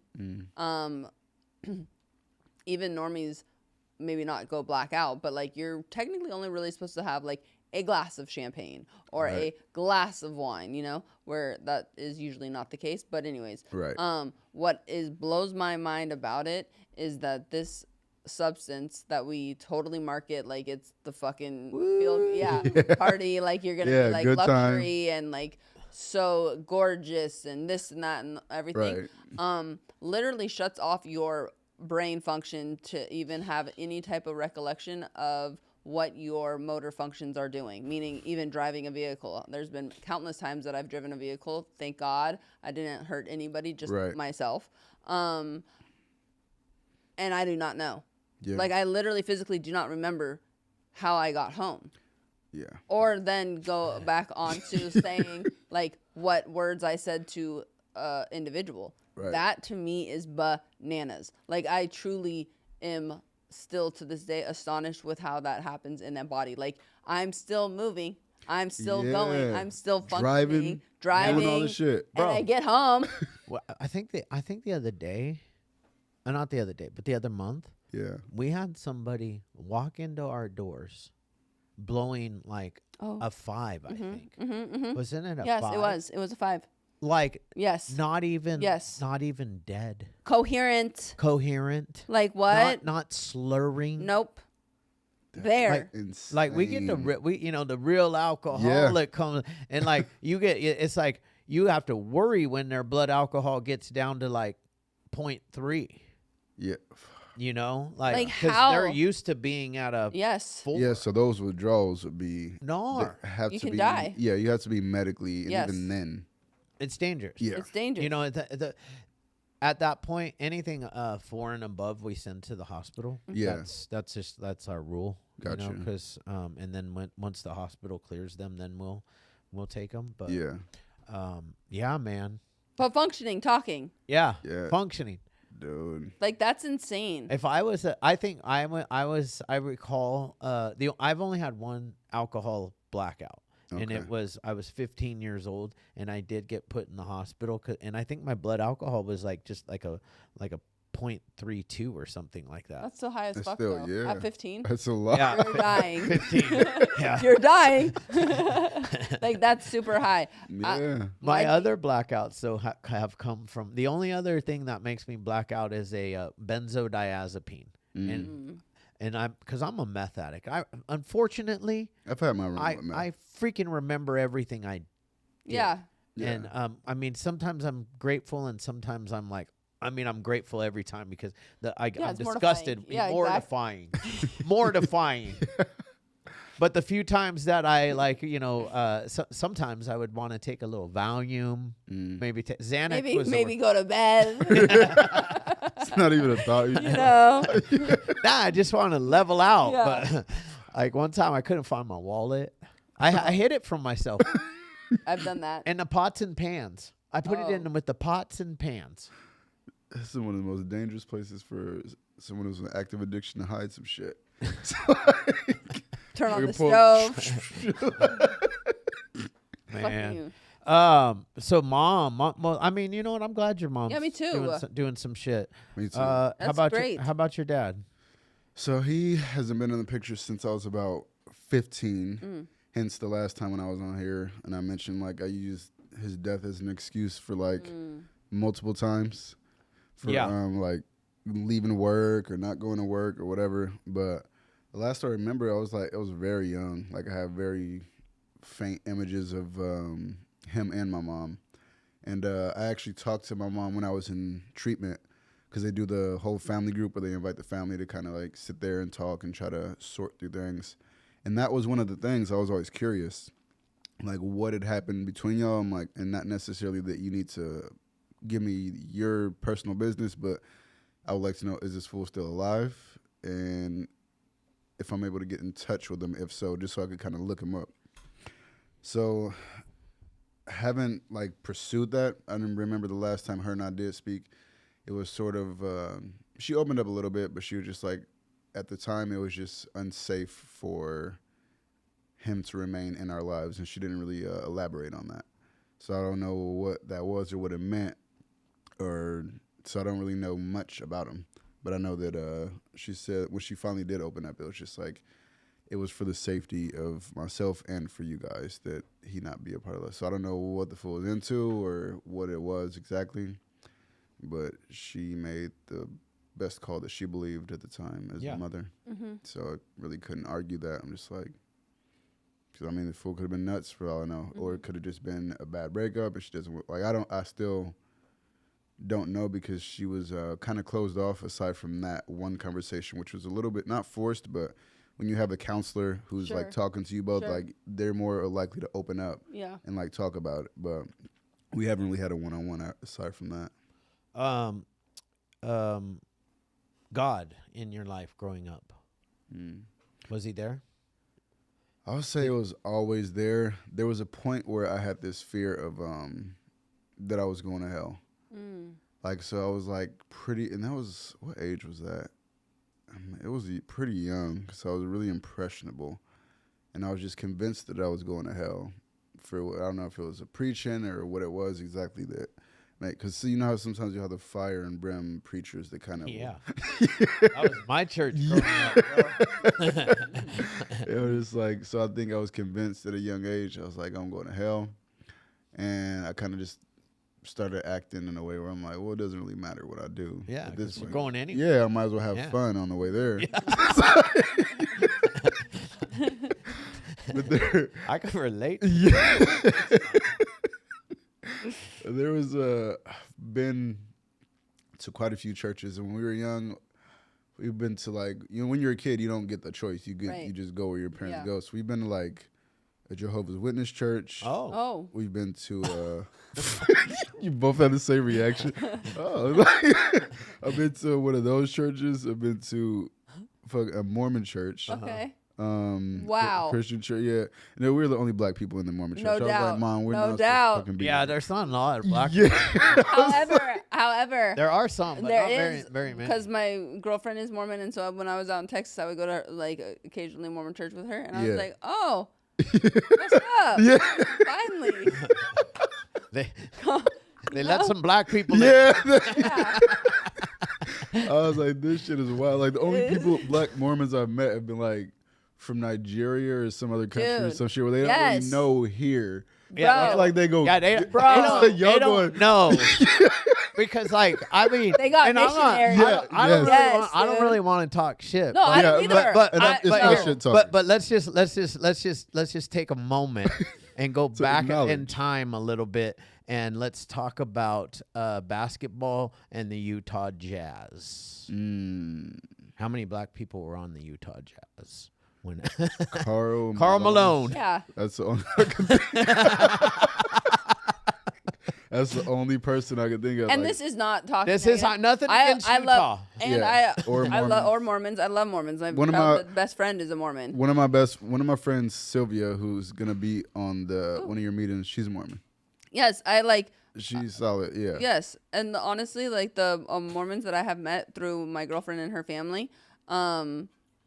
even normies maybe not go blackout, but like you're technically only really supposed to have like a glass of champagne or a glass of wine, you know, where that is usually not the case. But anyways, Right. what blows my mind about it is that this substance that we totally market like it's the fucking party, like you're gonna Yeah, be like good time. luxury and like so gorgeous and this and that and everything, literally shuts off your brain function to even have any type of recollection of what your motor functions are doing, meaning even driving a vehicle. There's been countless times that I've driven a vehicle. Thank God I didn't hurt anybody, just myself. And I do not know. Yeah. Like I literally physically do not remember how I got home. Yeah. Or then go back onto saying like what words I said to individual. Right. That to me is bananas. Like I truly am still to this day astonished with how that happens in that body. Like I'm still moving. I'm still going. Yeah. I'm still functioning. Driving. Doing all this shit. And I get home. Well, I think the other day, not the other day, but the other month, Yeah. we had somebody walk into our doors, blowing like a 5. I think wasn't it a 5? Yes, it was. It was a 5. Like Yes. not even Yes. not even dead. Coherent. Coherent. Like what? Not slurring. Nope. There. Like, Insane. Like we get the real alcoholic comes and like you get it's like you have to worry when their blood alcohol gets down to like 0.3. Yeah. You know, like Like because how? they're used to being at a Yes. 4. Yeah, so those withdrawals would be No, have You to can be die. Yeah, you have to be medically and Yes. even then. it's dangerous. Yeah. It's dangerous. You know, at that point, anything 4 and above, we send to the hospital. Yeah. That's our rule. Gotcha. You know, because and then once the hospital clears them, then we'll take them. But yeah, man. But functioning, talking. Yeah, Yeah. functioning. Dude. Like that's insane. If I was, I recall I've only had one alcohol blackout. And Okay. I was 15 years old, and I did get put in the hospital. And I think my blood alcohol was like just like a 0.32 or something like that. That's so high as That's fuck still, though. yeah. At 15. That's a lot. Yeah. You're dying. 15. Yeah. You're dying. Like that's super high. Yeah. My Like- other blackouts though have come from the only other thing that makes me black out is a benzodiazepine, and I'm because I'm a meth addict. I unfortunately I've had my run I with meth. I freaking remember everything I did. Yeah. Yeah. And I mean sometimes I'm grateful and sometimes I'm like. I mean, I'm grateful every time because I'm it's disgusted. mortifying. Yeah, mortifying. Mortifying. But the few times that I sometimes I would want to take a little Valium, maybe Xanax. Maybe go to bed. It's not even a thought. You know. Nah, I just want to level out. Yeah. But like one time I couldn't find my wallet. I hid it from myself I've done that. in the pots and pans. I put it in with the pots and pans. This is one of the most dangerous places for someone who's an active addiction to hide some shit. Turn on You the pull- stove. Fuck Man. you. So mom, well, I mean, you know what? I'm glad your mom's Yeah, me too. doing some shit. Me too. How That's about great. how about your dad? So he hasn't been in the picture since I was about 15. Hence the last time when I was on here and I mentioned like I used his death as an excuse for like multiple times for like leaving work or not going to work or whatever. But the last I remember, I was very young. Like I have very faint images of him and my mom. And I actually talked to my mom when I was in treatment because they do the whole family group where they invite the family to kind of like sit there and talk and try to sort through things. And that was one of the things I was always curious, like what had happened between y'all. I'm like, and not necessarily that you need to give me your personal business, but I would like to know, is this fool still alive? And if I'm able to get in touch with him, if so, just so I could kind of look him up. So I haven't like pursued that. I didn't remember the last time her and I did speak. It was sort of, she opened up a little bit, but she was just like, at the time, it was just unsafe for him to remain in our lives. And she didn't really elaborate on that. So I don't know what that was or what it meant, so I don't really know much about him. But I know that she said when she finally did open up, it was just like, it was for the safety of myself and for you guys that he not be a part of us. So I don't know what the fool was into or what it was exactly, but she made the best call that she believed at the time as a mother. Mm-hmm. So I really couldn't argue that. I'm just like, because I mean, the fool could have been nuts for all I know, or it could have just been a bad breakup, and she doesn't like. I still don't know, because she was kind of closed off aside from that one conversation, which was a little bit not forced, but when you have a counselor who's like talking to you both, like they're more likely to open up and like talk about it. But we haven't really had a one-on-one aside from that. God in your life growing up, was he there? I would say it was always there. There was a point where I had this fear of that I was going to hell. Like, so I was like and that was, what age was that? It was pretty young, so I was really impressionable. And I was just convinced that I was going to hell. I don't know if it was a preaching or what it was exactly that. Because you know how sometimes you have the fire and brim preachers that kind of... Yeah. That was my church growing up, bro. It was like, so I think I was convinced at a young age. I was like, I'm going to hell. And I kind of just started acting in a way where I'm like, well, it doesn't really matter what I do. Yeah, at this you're point. going anywhere. Yeah, I might as well have fun on the way there. But I can relate. Yeah. There was been to quite a few churches, and when we were young, we've been to like, when you're a kid, you don't get the choice. You just go where your parents go. So we've been to like a Jehovah's Witness church. Oh. We've been to you both had the same reaction. I've been to one of those churches. I've been to a Mormon church. Okay. Wow. Christian church, yeah. And we were the only black people in the Mormon church. No I was doubt. like, Mom, we're No not doubt. fucking be Yeah, here. there's not a lot of black Yeah. However, There are some, but there not is, very many. because my girlfriend is Mormon, and so when I was out in Texas, I would go to like occasionally Mormon church with her, and I was like, oh, what's up? Yeah. Finally. They let some black people in. Yeah. I was like, this shit is wild. Like, the only black Mormons I've met have been like from Nigeria or some other country or some shit where they don't really know here. Yeah, I feel like they go, Yeah, they y'all don't going, know. Because, like, I mean, They got and I'm not- missionaries. I don't really want to talk shit. No, I don't either. But let's just take a moment and go back in time a little bit, and let's talk about basketball and the Utah Jazz. How many black people were on the Utah Jazz? When Karl Malone. Yeah. That's the only That's the only person I could think of. And like, this is not talking. This is nothing against I Utah. love, and or I love Mormons. I love Mormons. My best friend is a Mormon. one of my friends, Sylvia, who's gonna be on one of your meetings. She's a Mormon. Yes, I like. She's solid. Yeah. Yes, and honestly, like the Mormons that I have met through my girlfriend and her family,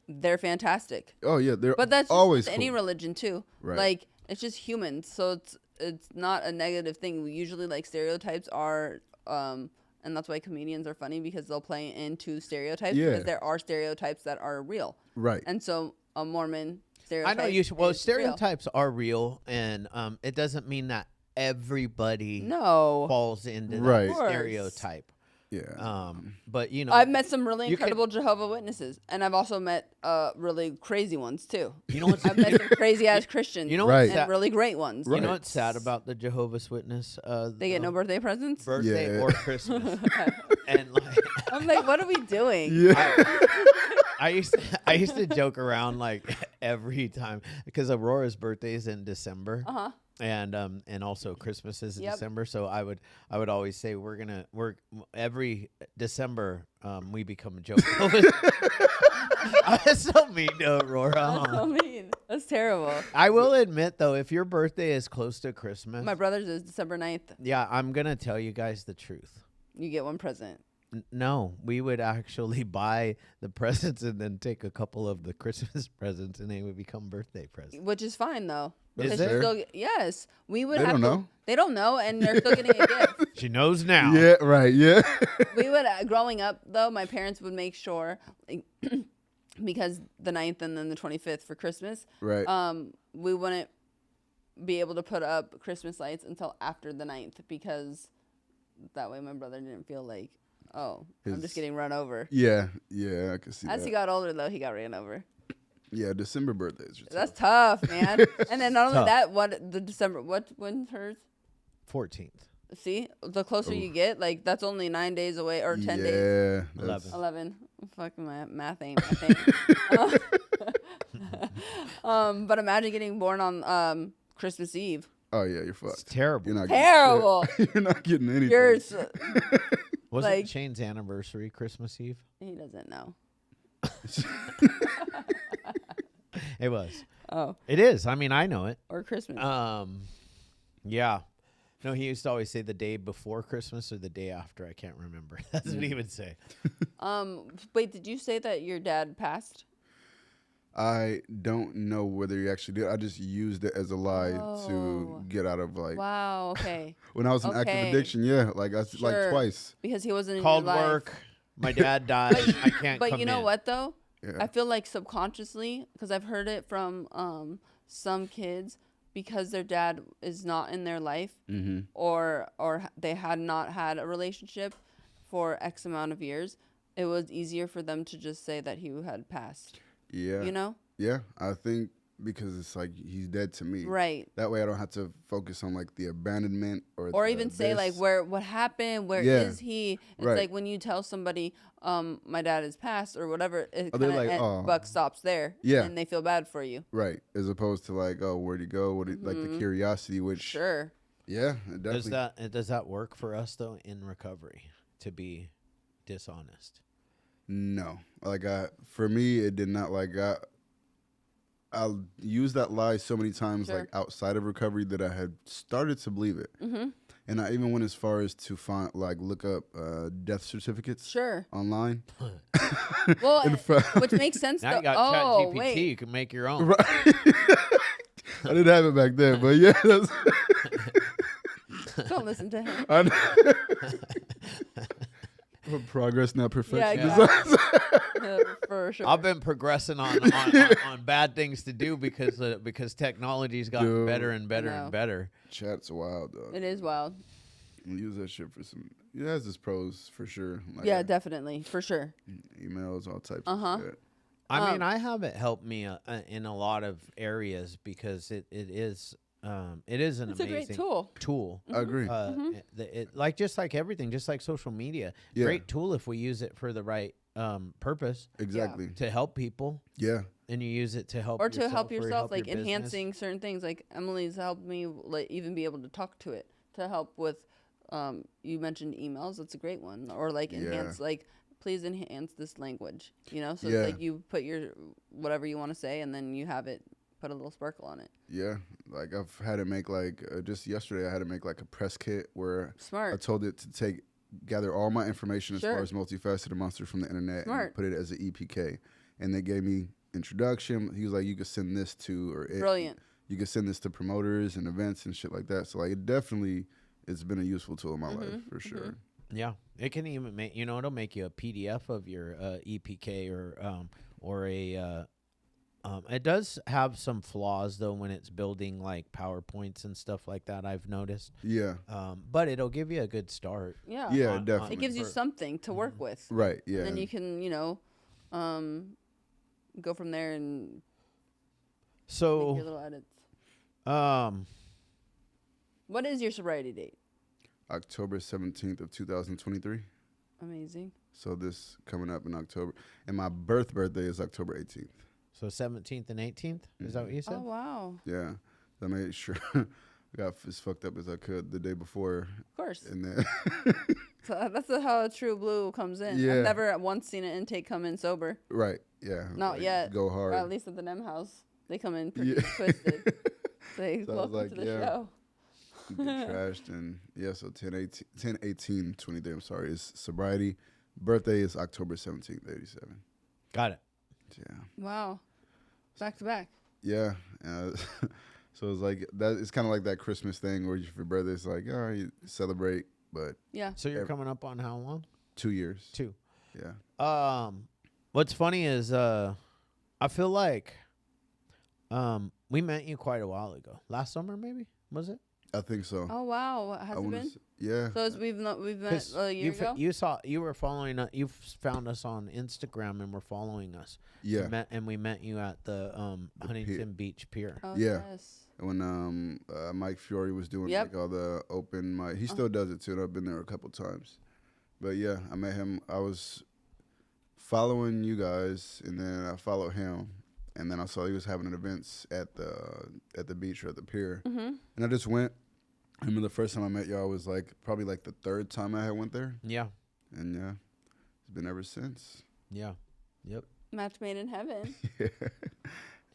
they're fantastic. Oh yeah, But that's always just any religion too. Right. Like it's just humans, so it's not a negative thing. We usually like stereotypes are, and that's why comedians are funny, because they'll play into stereotypes, because there are stereotypes that are real. Right. And so a Mormon stereotype. I know you. Well, is stereotypes are real, and it doesn't mean that everybody real. No. falls into Right. that stereotype. Yeah. But you know, I've met some really incredible Jehovah's Witnesses, and I've also met really crazy ones too. You know what's I've met some crazy ass Christians, You know Right. and really great ones. You know what's sad about the Jehovah's Witness? They get no birthday presents. Birthday Yeah. or Christmas. And like, I'm like, what are we doing? Yeah. I used to joke around like every time, because Aurora's birthday is in December. and also Christmas is in Yep. December. So I would always say we're every December we become a joke. That's so mean to Aurora. That's so mean. That's terrible. I will admit though, if your birthday is close to Christmas, My brother's is December 9th. yeah, I'm gonna tell you guys the truth. You get one present. No, we would actually buy the presents and then take a couple of the Christmas presents, and they would become birthday presents. Which is fine though. Is Because it? you still, yes, we would They have don't to. know. They don't know, and they're still getting a gift. She knows now. Yeah, right. Yeah. We would, growing up though, my parents would make sure, like, because the 9th and then the 25th for Christmas, Right. we wouldn't be able to put up Christmas lights until after the 9th, because that way my brother didn't feel like, oh, I'm His- just getting run over. Yeah. Yeah. I can see As that. he got older though, he got ran over. Yeah. December birthdays. Are That's tough. tough, man. And then not only Tough. that, when's hers? 14th, See, the closer you get, like that's only 9 days away or 10 days. Yeah. 11. 11. Fucking math ain't my thing. But imagine getting born on Christmas Eve. Oh yeah, you're it's fucked. terrible. You're not Terrible. Getting shit. You're not getting anything. Yours. Wasn't like- Shane's anniversary Christmas Eve? He doesn't know. It was. Oh, It is. I mean, I know it. or Christmas. Yeah. No, he used to always say the day before Christmas or the day after. I can't remember. That's what he would say. Wait, did you say that your dad passed? I don't know whether he actually did. I just used it as a lie Oh. to get out of like Wow. Okay. when I was in active Okay. addiction. Yeah, like like Sure. twice. Because he wasn't in Called your life. work. My dad died. I can't But come you know in. what though? Yeah. I feel like subconsciously, because I've heard it from some kids, because their dad is not in their life, Mm-hmm. or they had not had a relationship for X amount of years, it was easier for them to just say that he had passed. Yeah. You know? Yeah, I think because it's like he's dead to me. Right. That way I don't have to focus on like the abandonment or Or even say like this. what happened, where is Yeah. he? It's Right. like when you tell somebody, my dad is passed or whatever, it Oh, they're kind of like, "Oh." buck stops there. Yeah. And they feel bad for you. Right, as opposed to like, oh, where'd he go? Like the curiosity, which Sure. yeah, it definitely. Does that work for us though in recovery to be dishonest? No, like for me, it did not. Like I'll use that lie so many times, Sure. like outside of recovery, that I had started to believe it. Mm-hmm. And I even went as far as to find, like, look up death certificates Sure. online. Well, In fact- which makes sense. Now though. you got Oh, ChatGPT. wait. You can make your own. Right. I didn't have it back then, but yeah, that's. Don't listen to him. I know. Progress, not perfection. Yeah. For sure. I've been progressing on bad things to do because technology's gotten Dude. better and better No. and better. Chat's wild, though. It is wild. Use that shit for some. It has its pros for sure. Like, Yeah, definitely. For sure. emails, all types Uh-huh. of shit. I mean, I have it helped me in a lot of areas because it is an It's a amazing great tool. tool. I agree. Just like everything, just like social media, Yeah. great tool if we use it for the right purpose Exactly. to help people, Yeah. and you use it to help Or to help or yourself, like your business. enhancing certain things. Like Emily's helped me like even be able to talk to it, to help with you mentioned emails. That's a great one. Or like enhance, like please enhance this language, you know? So Yeah. it's like you put your whatever you want to say and then you have it put a little sparkle on it. Yeah. Like I've had to make like just yesterday I had to make like a press kit where Smart. I told it to gather all my information as Sure. far as Multifaceted Monster from the internet Smart. and put it as an EPK. And they gave me introduction. He was like, you could send this to Brilliant. You could send this to promoters and events and shit like that. So like it's been a useful tool in my life for sure. Yeah, it can even make it'll make you a PDF of your EPK or a. It does have some flaws though when it's building like PowerPoints and stuff like that. I've noticed. Yeah. But it'll give you a good start. Yeah. Yeah, definitely. It gives you something to work with. Right. Yeah. And then you can, go from there and make So, your little edits. What is your sobriety date? October 17th of 2023. Amazing. So this coming up in October. And my birthday is October 18th. so 17th and 18th is that what you said? Oh wow. Yeah. I made sure got as fucked up as I could the day before. Of course. And then So that's how a true blue comes in. Yeah. I've never at once seen an intake come in sober. right, yeah, Not like, yet. Go hard. Or at least at the NEM house. They come in pretty Yeah. twisted. Say, So I was welcome like, to the yeah. show. Get trashed, and yeah, so 10/18/23. I'm sorry, is sobriety. Birthday is October 17th, 87. Got it. Yeah, Wow. Back to back. yeah. So it's like that. It's kind of like that Christmas thing where for your birthday, it's like, all right, you celebrate, but Yeah. So you're coming up on how long? 2 years. 2. Yeah. What's funny is I feel like we met you quite a while ago. Last summer, maybe, was it? I think so. Oh wow. Has I it wanna been? yeah. So we've met 'Cause a year ago. you were following us. You found us on Instagram and were following us. Yeah. We met you at the Huntington Beach Pier. Oh Yeah. yes. When Mike Fiore was doing Yep. like all the open mic, he still does it too. And I've been there a couple times. But yeah, I met him. I was following you guys, and then I followed him, and then I saw he was having events at the beach or at the pier, and I just went. I remember the first time I met y'all was like probably like the third time I had went there, Yeah. and yeah, it's been ever since. Yeah. Yep. Match made in heaven. Yeah.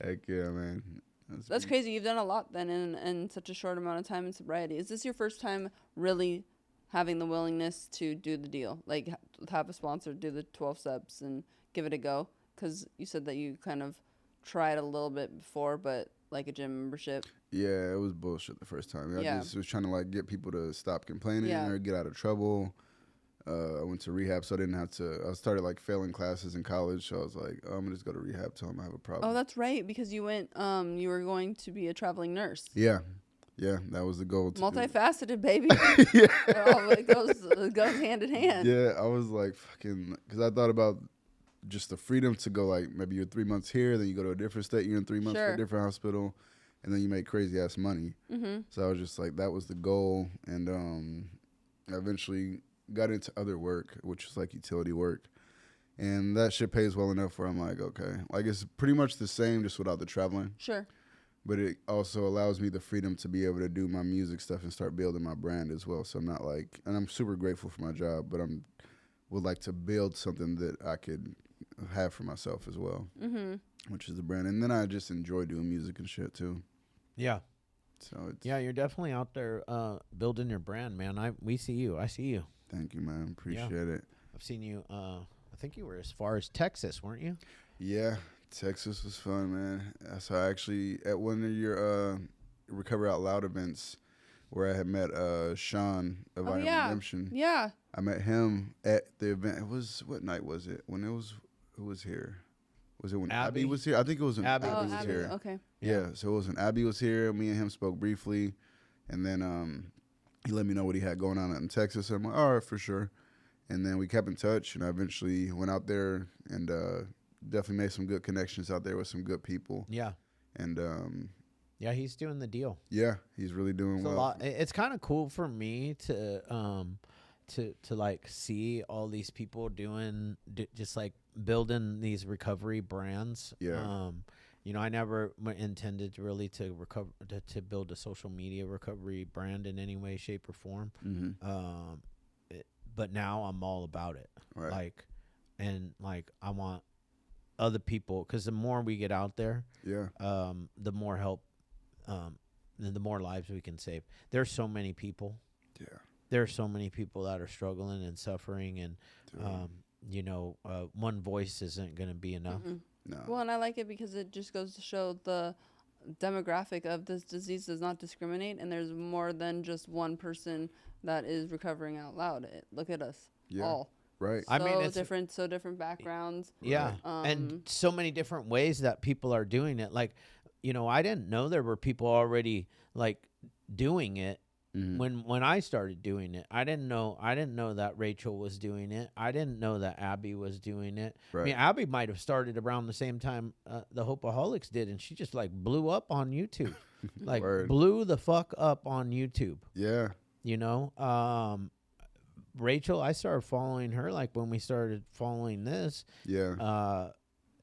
Heck yeah, man. That's crazy. You've done a lot then in such a short amount of time in sobriety. Is this your first time really having the willingness to do the deal? Like have a sponsor do the 12 steps and give it a go? Because you said that you kind of tried a little bit before, but like a gym membership. Yeah, it was bullshit the first time. I just was trying to like get people to stop complaining or get out of trouble. I went to rehab, so I didn't have to. I started like failing classes in college, so I was like, oh, I'm gonna just go to rehab till I have a problem. Oh, that's right, because you went. You were going to be a traveling nurse. Yeah, that was the goal. Multifaceted, baby. Yeah, It goes hand in hand. yeah. I was like fucking, because I thought about just the freedom to go like maybe you're 3 months here, then you go to a different state, you're in 3 months for a different hospital, and then you make crazy ass money. So I was just like, that was the goal, and I eventually got into other work, which is like utility work, and that shit pays well enough where I'm like, okay, like it's pretty much the same, just without the traveling. Sure. But it also allows me the freedom to be able to do my music stuff and start building my brand as well. So I'm not like, and I'm super grateful for my job, but would like to build something that I could have for myself as well, which is the brand. And then I just enjoy doing music and shit too. Yeah. So it's You're definitely out there building your brand, man. We see you. I see you. Thank you, man. Appreciate it. I've seen you. I think you were as far as Texas, weren't you? Yeah, Texas was fun, man. So I actually, at one of your Recover Out Loud events where I had met Sean of I Am Redemption. Yeah. I met him at the event. It was, what night was it? Who was here? Was it when Abby was here? I think it was when Abby was here. Okay. Yeah, so it was when Abby was here. Me and him spoke briefly, and then he let me know what he had going on in Texas. And I'm like, all right, for sure. And then we kept in touch, and I eventually went out there and definitely made some good connections out there with some good people. Yeah. And yeah, he's doing the deal. yeah, he's really doing well. It's kind of cool for me to like see all these people doing just like building these recovery brands. Yeah. I never intended really to build a social media recovery brand in any way, shape, or form. But now I'm all about it. Right. I want other people, because the more we get out there, Yeah. the more help, the more lives we can save. There's so many people. Yeah. There are so many people that are struggling and suffering, and one voice isn't going to be enough. No. Well, and I like it because it just goes to show the demographic of this disease does not discriminate, and there's more than just one person that is recovering out loud. Look at us, all. Right. I mean, it's different backgrounds. Yeah, and so many different ways that people are doing it. Like, I didn't know there were people already like doing it. When I started doing it, I didn't know that Rachel was doing it. I didn't know that Abby was doing it. Right. I mean, Abby might have started around the same time the Hopeaholics did, and she just like blew up on YouTube, like blew the fuck up on YouTube. Yeah. Rachel, I started following her like when we started following this. Yeah.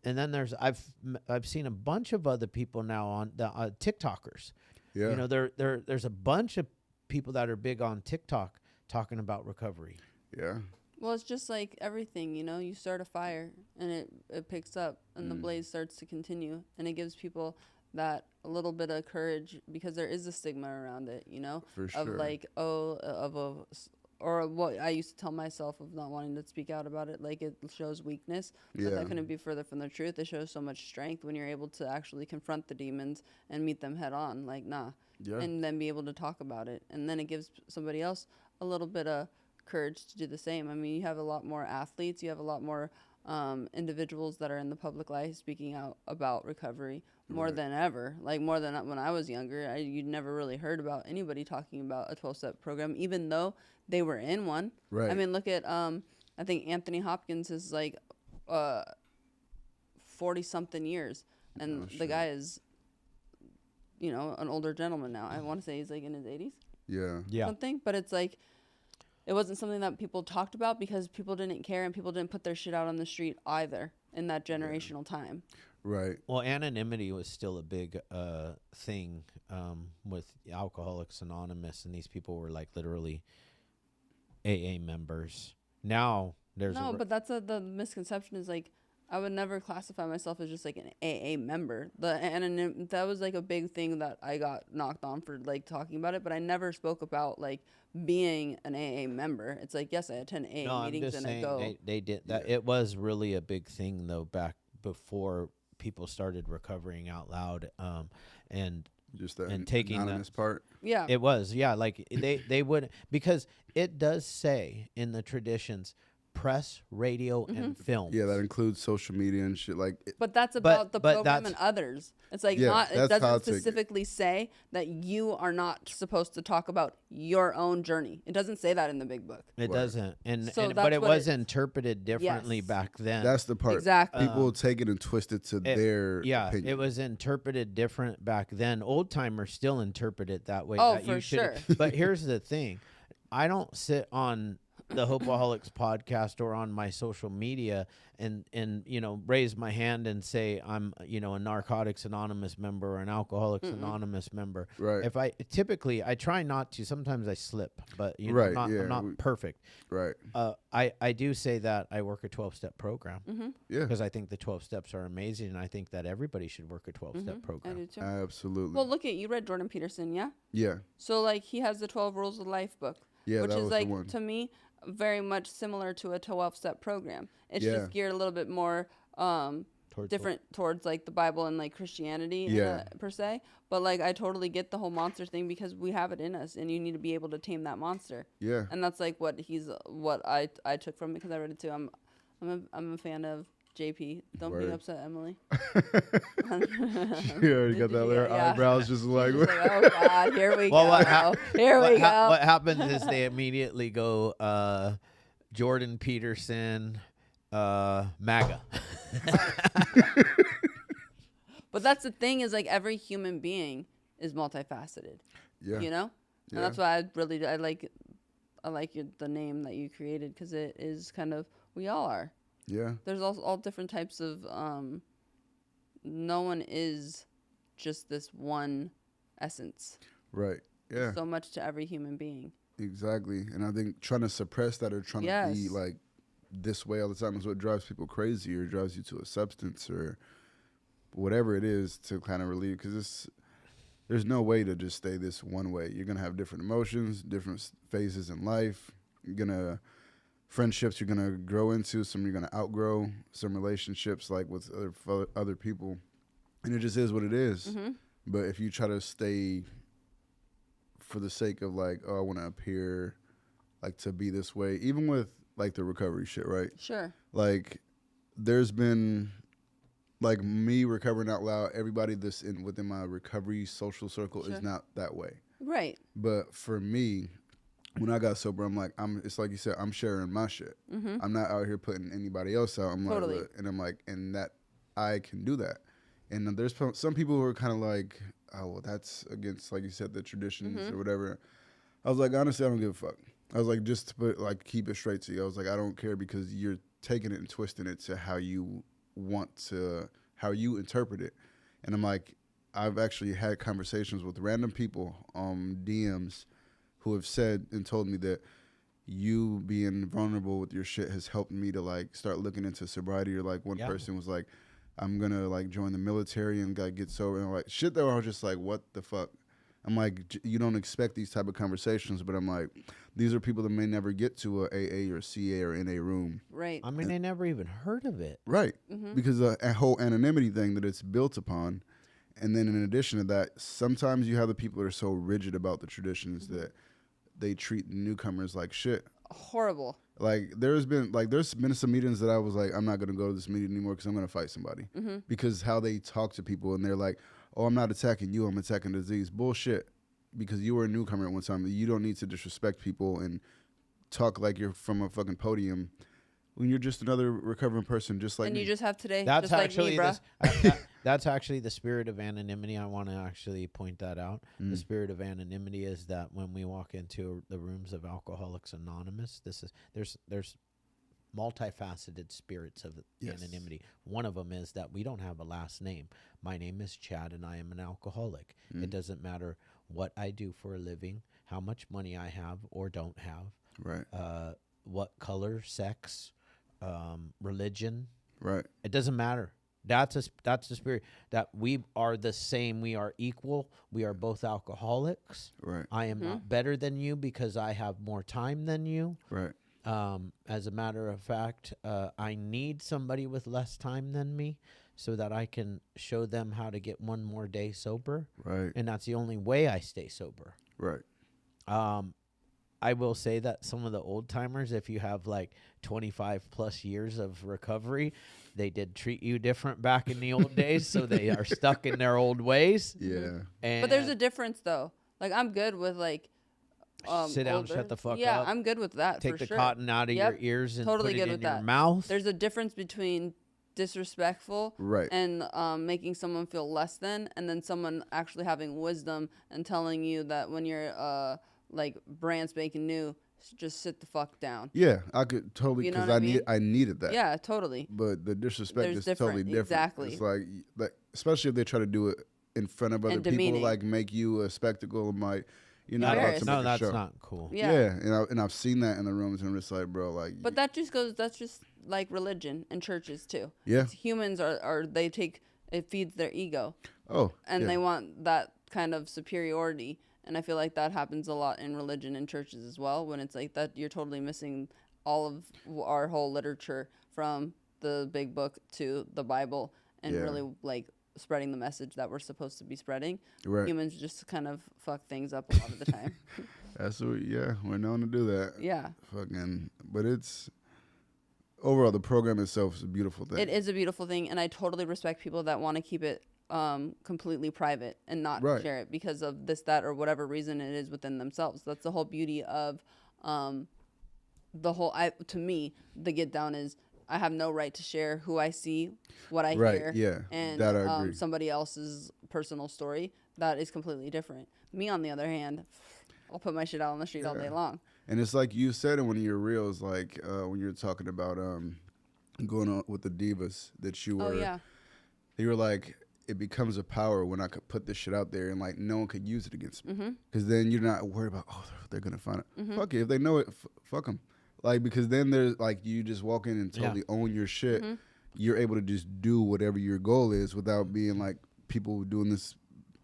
And then I've seen a bunch of other people now on the TikTokers. Yeah. You know, there's a bunch of people that are big on TikTok talking about recovery. Yeah. Well, it's just like everything, you know, you start a fire and it picks up and the blaze starts to continue, and it gives people that a little bit of courage, because there is a stigma around it, you know, For of sure. like, or what I used to tell myself of not wanting to speak out about it, like it shows weakness. But Yeah. that couldn't be further from the truth. It shows so much strength when you're able to actually confront the demons and meet them head on, like, nah. Yeah. And then be able to talk about it. And then it gives somebody else a little bit of courage to do the same. I mean, you have a lot more athletes, you have a lot more individuals that are in the public life speaking out about recovery more than ever. Like more than when I was younger, you'd never really heard about anybody talking about a 12-step program, even though they were in one. Right. I mean, look at I think Anthony Hopkins is like 40-something years, and the guy is, you know, an older gentleman now. I want to say he's like in his 80s. Yeah. Something, but it's like it wasn't something that people talked about because people didn't care and people didn't put their shit out on the street either in that generational time. Right. Well, anonymity was still a big thing with Alcoholics Anonymous, and these people were like literally AA members. Now there's but that's the misconception is like I would never classify myself as just like an AA member. That was like a big thing that I got knocked on for like talking about it, but I never spoke about like being an AA member. It's like, yes, I attend AA meetings and I go. They did that. It was really a big thing though back before people started recovering out loud, and Just that and taking anonymous part. Yeah. it was, yeah, like they would, because it does say in the traditions, press, radio, and film. Yeah, that includes social media and shit. Like, But that's about the but program that's- and others. It's like Yeah, not. It that's how doesn't I take it. specifically say that you are not supposed to talk about your own journey. It doesn't say that in the big book. It doesn't, So but that's it what was it- interpreted differently Yes. back then. that's the part. Exactly. People take it and twist it to their opinion. It was interpreted different back then. Old timers still interpret it that way. Oh, that for you should- sure. But here's the thing: I don't sit on the Hopeaholics podcast or on my social media and you know, raise my hand and say I'm, you know, a Narcotics Anonymous member or an Alcoholics Anonymous member. Right. If I try not to. Sometimes I slip, but you know, Right, I'm yeah, not perfect. Right. I do say that I work a 12-step program Yeah. because I think the 12 steps are amazing, and I think that everybody should work a 12-step I program. do too. Absolutely. Well, look at you read Jordan Peterson, yeah. yeah. So like he has the 12 Rules of Life book, Yeah, which that is was like the one. to me very much similar to a 12-step program. It's Yeah. just geared a little bit more different towards like the Bible and like Christianity per se. But like I totally get the whole monster thing because we have it in us and you need to be able to tame that monster. Yeah. And that's like what I took from it because I read it too. I'm a fan of JP. Don't be Word. upset, Emily. You already got that there. Yeah. Eyebrows just like. She's like, oh God, here we Well, go. Here we go. What happens is they immediately go Jordan Peterson, MAGA. But that's the thing is like every human being is multifaceted. Yeah. You know, Yeah. and that's why I like the name that you created because it is kind of we all are. Yeah. There's also all different types of. No one is just this one essence. Right. Yeah. So much to every human being. Exactly. And I think trying to suppress that or trying to be Yes. like this way all the time is what drives people crazy or drives you to a substance or whatever it is to kind of relieve. Because there's no way to just stay this one way. You're going to have different emotions, different phases in life. Friendships you're going to grow into, some you're going to outgrow, some relationships like with other people. And it just is what it is. Mm-hmm. But if you try to stay for the sake of like, oh, I want to appear like to be this way, even with like the recovery shit, right? Sure. Like there's been like me recovering out loud, everybody within my recovery social circle is not that way. Right. But for me, when I got sober, I'm like, it's like you said, I'm sharing my shit. Mm-hmm. I'm not out here putting anybody else out. I'm Totally. like, look, and I'm like, and that I can do that. And there's some people who are kind of like, oh, well, that's against, like you said, the traditions or whatever. I was like, honestly, I don't give a fuck. I was like, just to keep it straight to you. I was like, I don't care because you're taking it and twisting it to how you interpret it. And I'm like, I've actually had conversations with random people on DMs who have said and told me that you being vulnerable with your shit has helped me to like start looking into sobriety. Or like one person was like, I'm gonna like join the military and get sober, and like shit that I was just like, what the fuck? I'm like, you don't expect these type of conversations, but I'm like, these are people that may never get to a AA or CA or NA room. Right. I mean, they never even heard of it. Right. Because a whole anonymity thing that it's built upon. And then in addition to that, sometimes you have the people that are so rigid about the traditions that they treat newcomers like shit. Horrible. Like there's been some meetings that I was like, I'm not gonna go to this meeting anymore because I'm gonna fight somebody. Because how they talk to people, and they're like, oh, I'm not attacking you, I'm attacking the disease. Bullshit. Because you were a newcomer at one time. You don't need to disrespect people and talk like you're from a fucking podium when you're just another recovering person just like and me. you just have today, That's just actually like me, bruh. that's actually the spirit of anonymity. I want to actually point that out. The spirit of anonymity is that when we walk into the rooms of Alcoholics Anonymous, there's multifaceted spirits of anonymity. One of them is that we don't have a last name. My name is Chad, and I am an alcoholic. It doesn't matter what I do for a living, how much money I have or don't have, Right. what color, sex, religion. Right. It doesn't matter. That's the spirit, that we are the same. We are equal. We are both alcoholics. Right. I am not better than you because I have more time than you. Right. As a matter of fact, I need somebody with less time than me so that I can show them how to get one more day sober. Right. And that's the only way I stay sober. Right. I will say that some of the old timers, if you have like 25 plus years of recovery, they did treat you different back in the old days. So they are stuck in their old ways. Yeah. And But there's a difference, though. Like, I'm good with, like, sit down, older. shut the fuck up. Yeah, I'm good with that. Take for the sure. cotton out of your ears and totally put it good in with your that. mouth. There's a difference between disrespectful Right. and making someone feel less than, and then someone actually having wisdom and telling you that when you're like brand spanking new, just sit the fuck down. Yeah, I could totally, You know because what I mean? I needed that. Yeah, totally. But the disrespect There's is totally different, different. exactly. It's like especially if they try to do it in front of other And people, demeaning. like make you a spectacle. You're not about to no, make a that's show. not cool. Yeah. And I've seen that in the rooms, and I'm just like, bro, like. But that's just like religion and churches too. Yeah. Humans it feeds their ego. Oh. And yeah. they want that kind of superiority. And I feel like that happens a lot in religion and churches as well, when it's like that you're totally missing all of our whole literature from the big book to the Bible, and really like spreading the message that we're supposed to be spreading. Right. Humans just kind of fuck things up a lot of the time. That's what. Yeah, we're known to do that. Yeah. But it's overall the program itself is a beautiful thing. It is a beautiful thing, and I totally respect people that want to keep it completely private and not share it because of this, that, or whatever reason it is within themselves. That's the whole beauty of the whole. To me, the get down is I have no right to share who I see, what I hear, and that I agree. Somebody else's personal story. That is completely different. Me, on the other hand, I'll put my shit out on the street all day long. And it's like you said in one of your reels, like when you were talking about going on with the divas that you were. Oh yeah. You were like, it becomes a power when I could put this shit out there and like no one could use it against me. Because then you're not worried about, oh, they're gonna find it. Fuck it, if they know it, fuck them. Like, because then there's like, you just walk in and totally own your shit. You're able to just do whatever your goal is without being like people doing this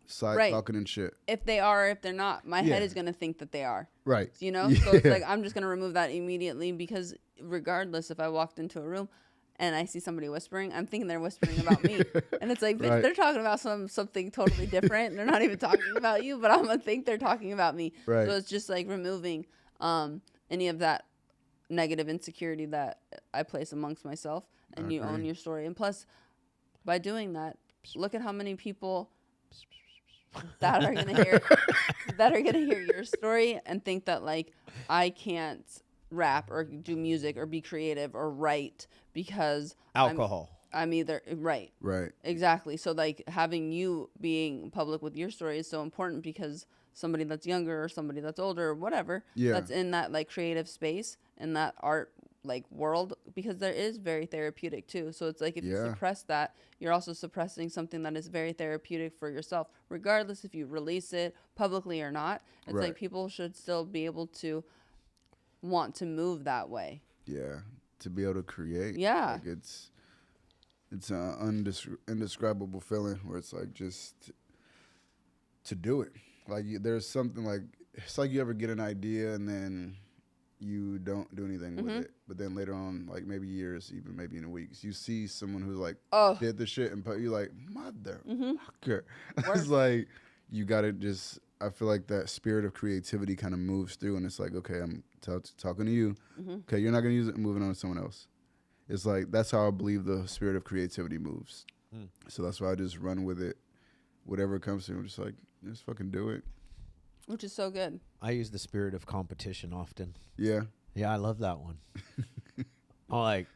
side talking and shit. If they are, if they're not, my head is gonna think that they are. Right. You know? So it's like, I'm just gonna remove that immediately, because regardless, if I walked into a room and I see somebody whispering, I'm thinking they're whispering about me. And it's like, bitch, they're talking about something totally different. They're not even talking about you, but I'm gonna think they're talking about me. Right. So it's just like removing any of that negative insecurity that I place amongst myself, and you own your story. And plus, by doing that, look at how many people that are gonna hear your story and think that like I can't rap or do music or be creative or write because Alcohol. I'm either right. Exactly. So like having you being public with your story is so important, because somebody that's younger or somebody that's older or whatever that's in that like creative space and that art like world, because there is very therapeutic too. So it's like if you Yeah. suppress that, you're also suppressing something that is very therapeutic for yourself, regardless if you release it publicly or not. It's Right. like people should still be able to want to move that way. Yeah, to be able to create. Yeah. Like it's an indescribable feeling where it's like just to do it. Like there's something like, it's like you ever get an idea and then you don't do anything with it. But then later on, like maybe years, even maybe in weeks, you see someone who's like did the shit and you like, motherfucker. It's like you got to just, I feel like that spirit of creativity kind of moves through and it's like, okay, I'm talking to you. Okay, you're not going to use it and moving on to someone else. It's like, that's how I believe the spirit of creativity moves. So that's why I just run with it. Whatever comes to me, I'm just like, just fucking do it. Which is so good. I use the spirit of competition often. Yeah. Yeah, I love that one. I'm like,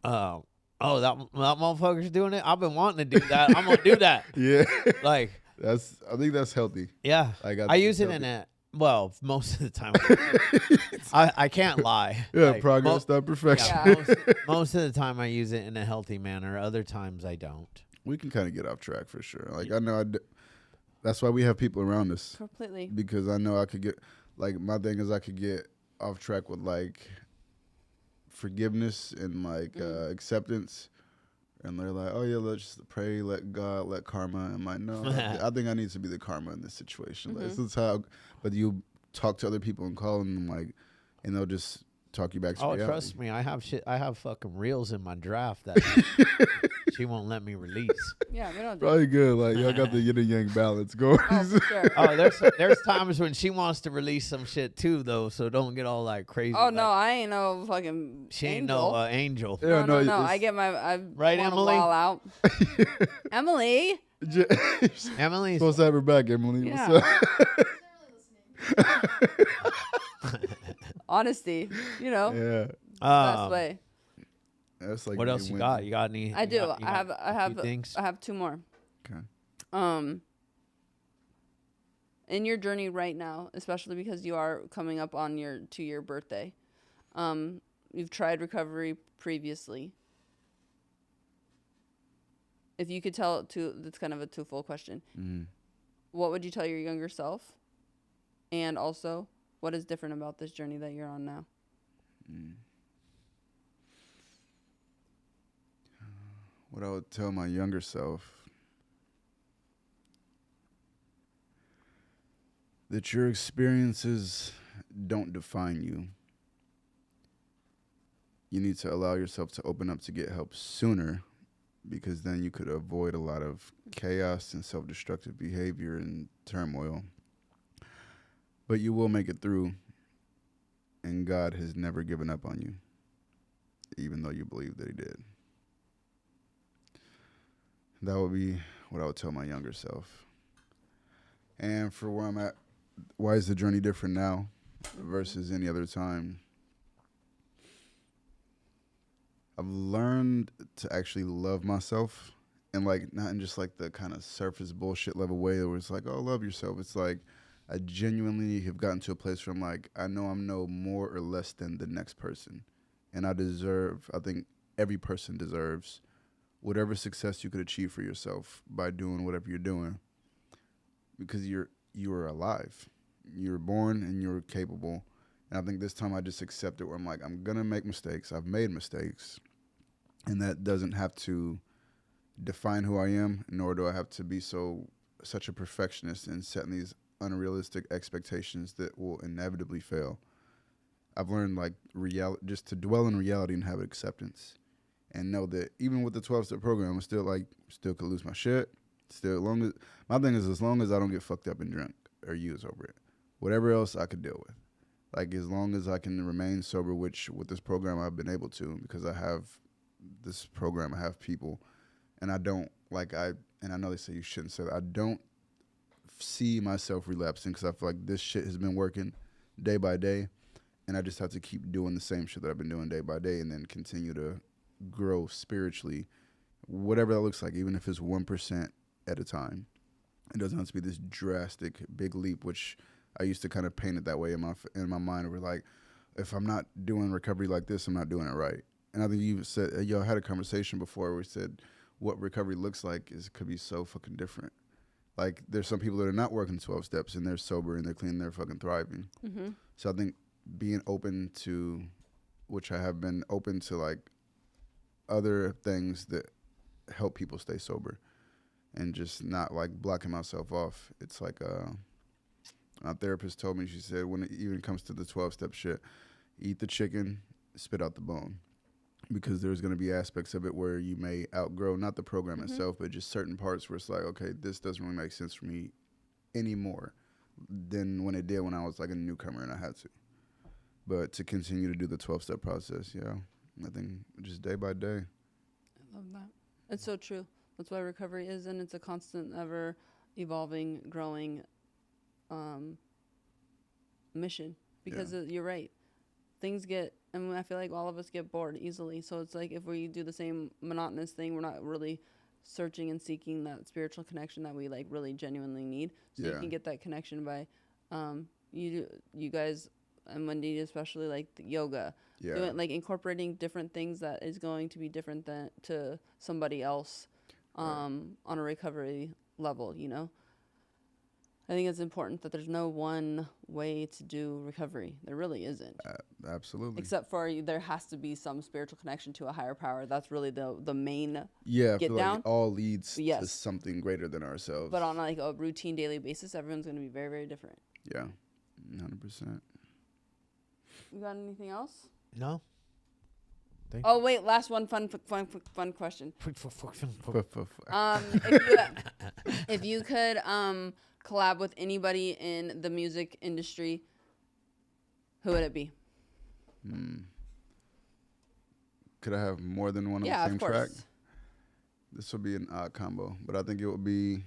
that motherfucker's doing it. I've been wanting to do that. I'm gonna do that. Yeah. Like, I think that's healthy. yeah, I use it in a, well, most of the time. I can't lie. Yeah, Like, progress, not perfection. yeah, most of the time I use it in a healthy manner. Other times I don't. We can kind of get off track for sure. Like I know that's why we have people around us. Completely. Because I know I could get, like, my thing is I could get off track with like forgiveness and like acceptance. And they're like, oh yeah, let's just pray, let God, let karma. And I'm like, no, I think I need to be the karma in this situation. Like, this is how, but you talk to other people and call them like, and they'll just talk you back to reality. Trust me, I have fucking reels in my draft that she won't let me release. Yeah, we don't do Probably good. Like y'all got the yin and yang balance going. Oh, for sure. Oh, there's times when she wants to release some shit too, though. So don't get all like crazy. Oh like, no, I ain't no fucking she ain't angel. no angel. Yeah, no. it's- I get I Right, wanna Emily? wall out. Emily. Emily's Supposed to have her back, Emily. Yeah. What's up? Honesty. You know, Yeah. best way. That's like What else you got? You got any? I do. You got I a have few things. I have two more. Okay. In your journey right now, especially because you are coming up on your 2-year birthday, you've tried recovery previously. If you could tell that's kind of a twofold question. What would you tell your younger self? And also, what is different about this journey that you're on now? What I would tell my younger self, that your experiences don't define you. You need to allow yourself to open up to get help sooner, because then you could avoid a lot of chaos and self-destructive behavior and turmoil. But you will make it through, and God has never given up on you, even though you believe that he did. That would be what I would tell my younger self. And for where I'm at, why is the journey different now versus any other time? I've learned to actually love myself, and like not in just like the kind of surface bullshit level way where it's like, oh, love yourself. It's like I genuinely have gotten to a place where I'm like, I know I'm no more or less than the next person. And I think every person deserves whatever success you could achieve for yourself by doing whatever you're doing, because you are alive. You were born and you're capable. And I think this time I just accept it where I'm like, I'm going to make mistakes. I've made mistakes. And that doesn't have to define who I am, nor do I have to be such a perfectionist and setting these unrealistic expectations that will inevitably fail. I've learned like just to dwell in reality and have acceptance, and know that even with the 12-step program, I'm still could lose my shit. My thing is, as long as I don't get fucked up and drunk or use over it, whatever else I could deal with. Like as long as I can remain sober, which with this program I've been able to, because I have this program, I have people, and I know they say you shouldn't say that. I don't see myself relapsing, because I feel like this shit has been working day by day, and I just have to keep doing the same shit that I've been doing day by day, and then continue to grow spiritually, whatever that looks like, even if it's 1% at a time. It doesn't have to be this drastic big leap, which I used to kind of paint it that way in my mind, where like, if I'm not doing recovery like this, I'm not doing it right. And I think you said, y'all had a conversation before where we said what recovery looks like could be so fucking different. Like, there's some people that are not working 12 steps and they're sober and they're clean and they're fucking thriving. Mm-hmm. So I think being open to, which I have been open to, like, other things that help people stay sober and just not, like, blocking myself off. It's like, my therapist told me, she said, when it even comes to the 12-step shit, eat the chicken, spit out the bone. Because there's going to be aspects of it where you may outgrow, not the program itself, but just certain parts where it's like, okay, this doesn't really make sense for me anymore than when it did when I was like a newcomer and I had to. But to continue to do the 12-step process, yeah, I think just day by day. I love that. It's so true. That's why recovery is, and it's a constant, ever evolving, growing mission. Because you're right. Things get, and I feel like all of us get bored easily. So it's like if we do the same monotonous thing, we're not really searching and seeking that spiritual connection that we like really genuinely need. So you can get that connection by you guys and Wendy especially, like the yoga, doing, like incorporating different things that is going to be different than to somebody else on a recovery level, you know. I think it's important that there's no one way to do recovery. There really isn't. Absolutely. Except for there has to be some spiritual connection to a higher power. That's really the main get I feel down. Like it all leads to something greater than ourselves. But on like a routine daily basis, everyone's going to be very, very different. Yeah, 100%. You got anything else? No. Oh wait, last one fun question. If you could collab with anybody in the music industry, who would it be? Could I have more than one on the same track? This would be an odd combo, but I think it would be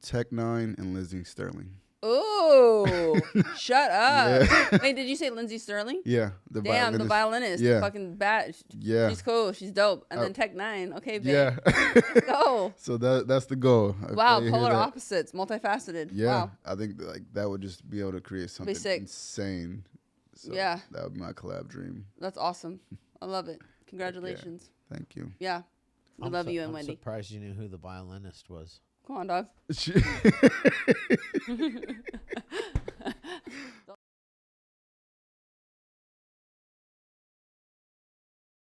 Tech Nine and Lizzie Sterling. Ooh, shut up. Yeah. Wait, did you say Lindsey Sterling? Yeah. The violinist. Yeah. Fucking bat. Yeah. She's cool. She's dope. And then Tech Nine. Okay, babe. Yeah. Let's go. So that's the goal. Wow, polar opposites, multifaceted. Yeah. Wow. I think like that would just be able to create something insane. So yeah. That would be my collab dream. That's awesome. I love it. Congratulations. Yeah. Thank you. Yeah. We love you and Wendy. I'm surprised you knew who the violinist was. Come on, dog.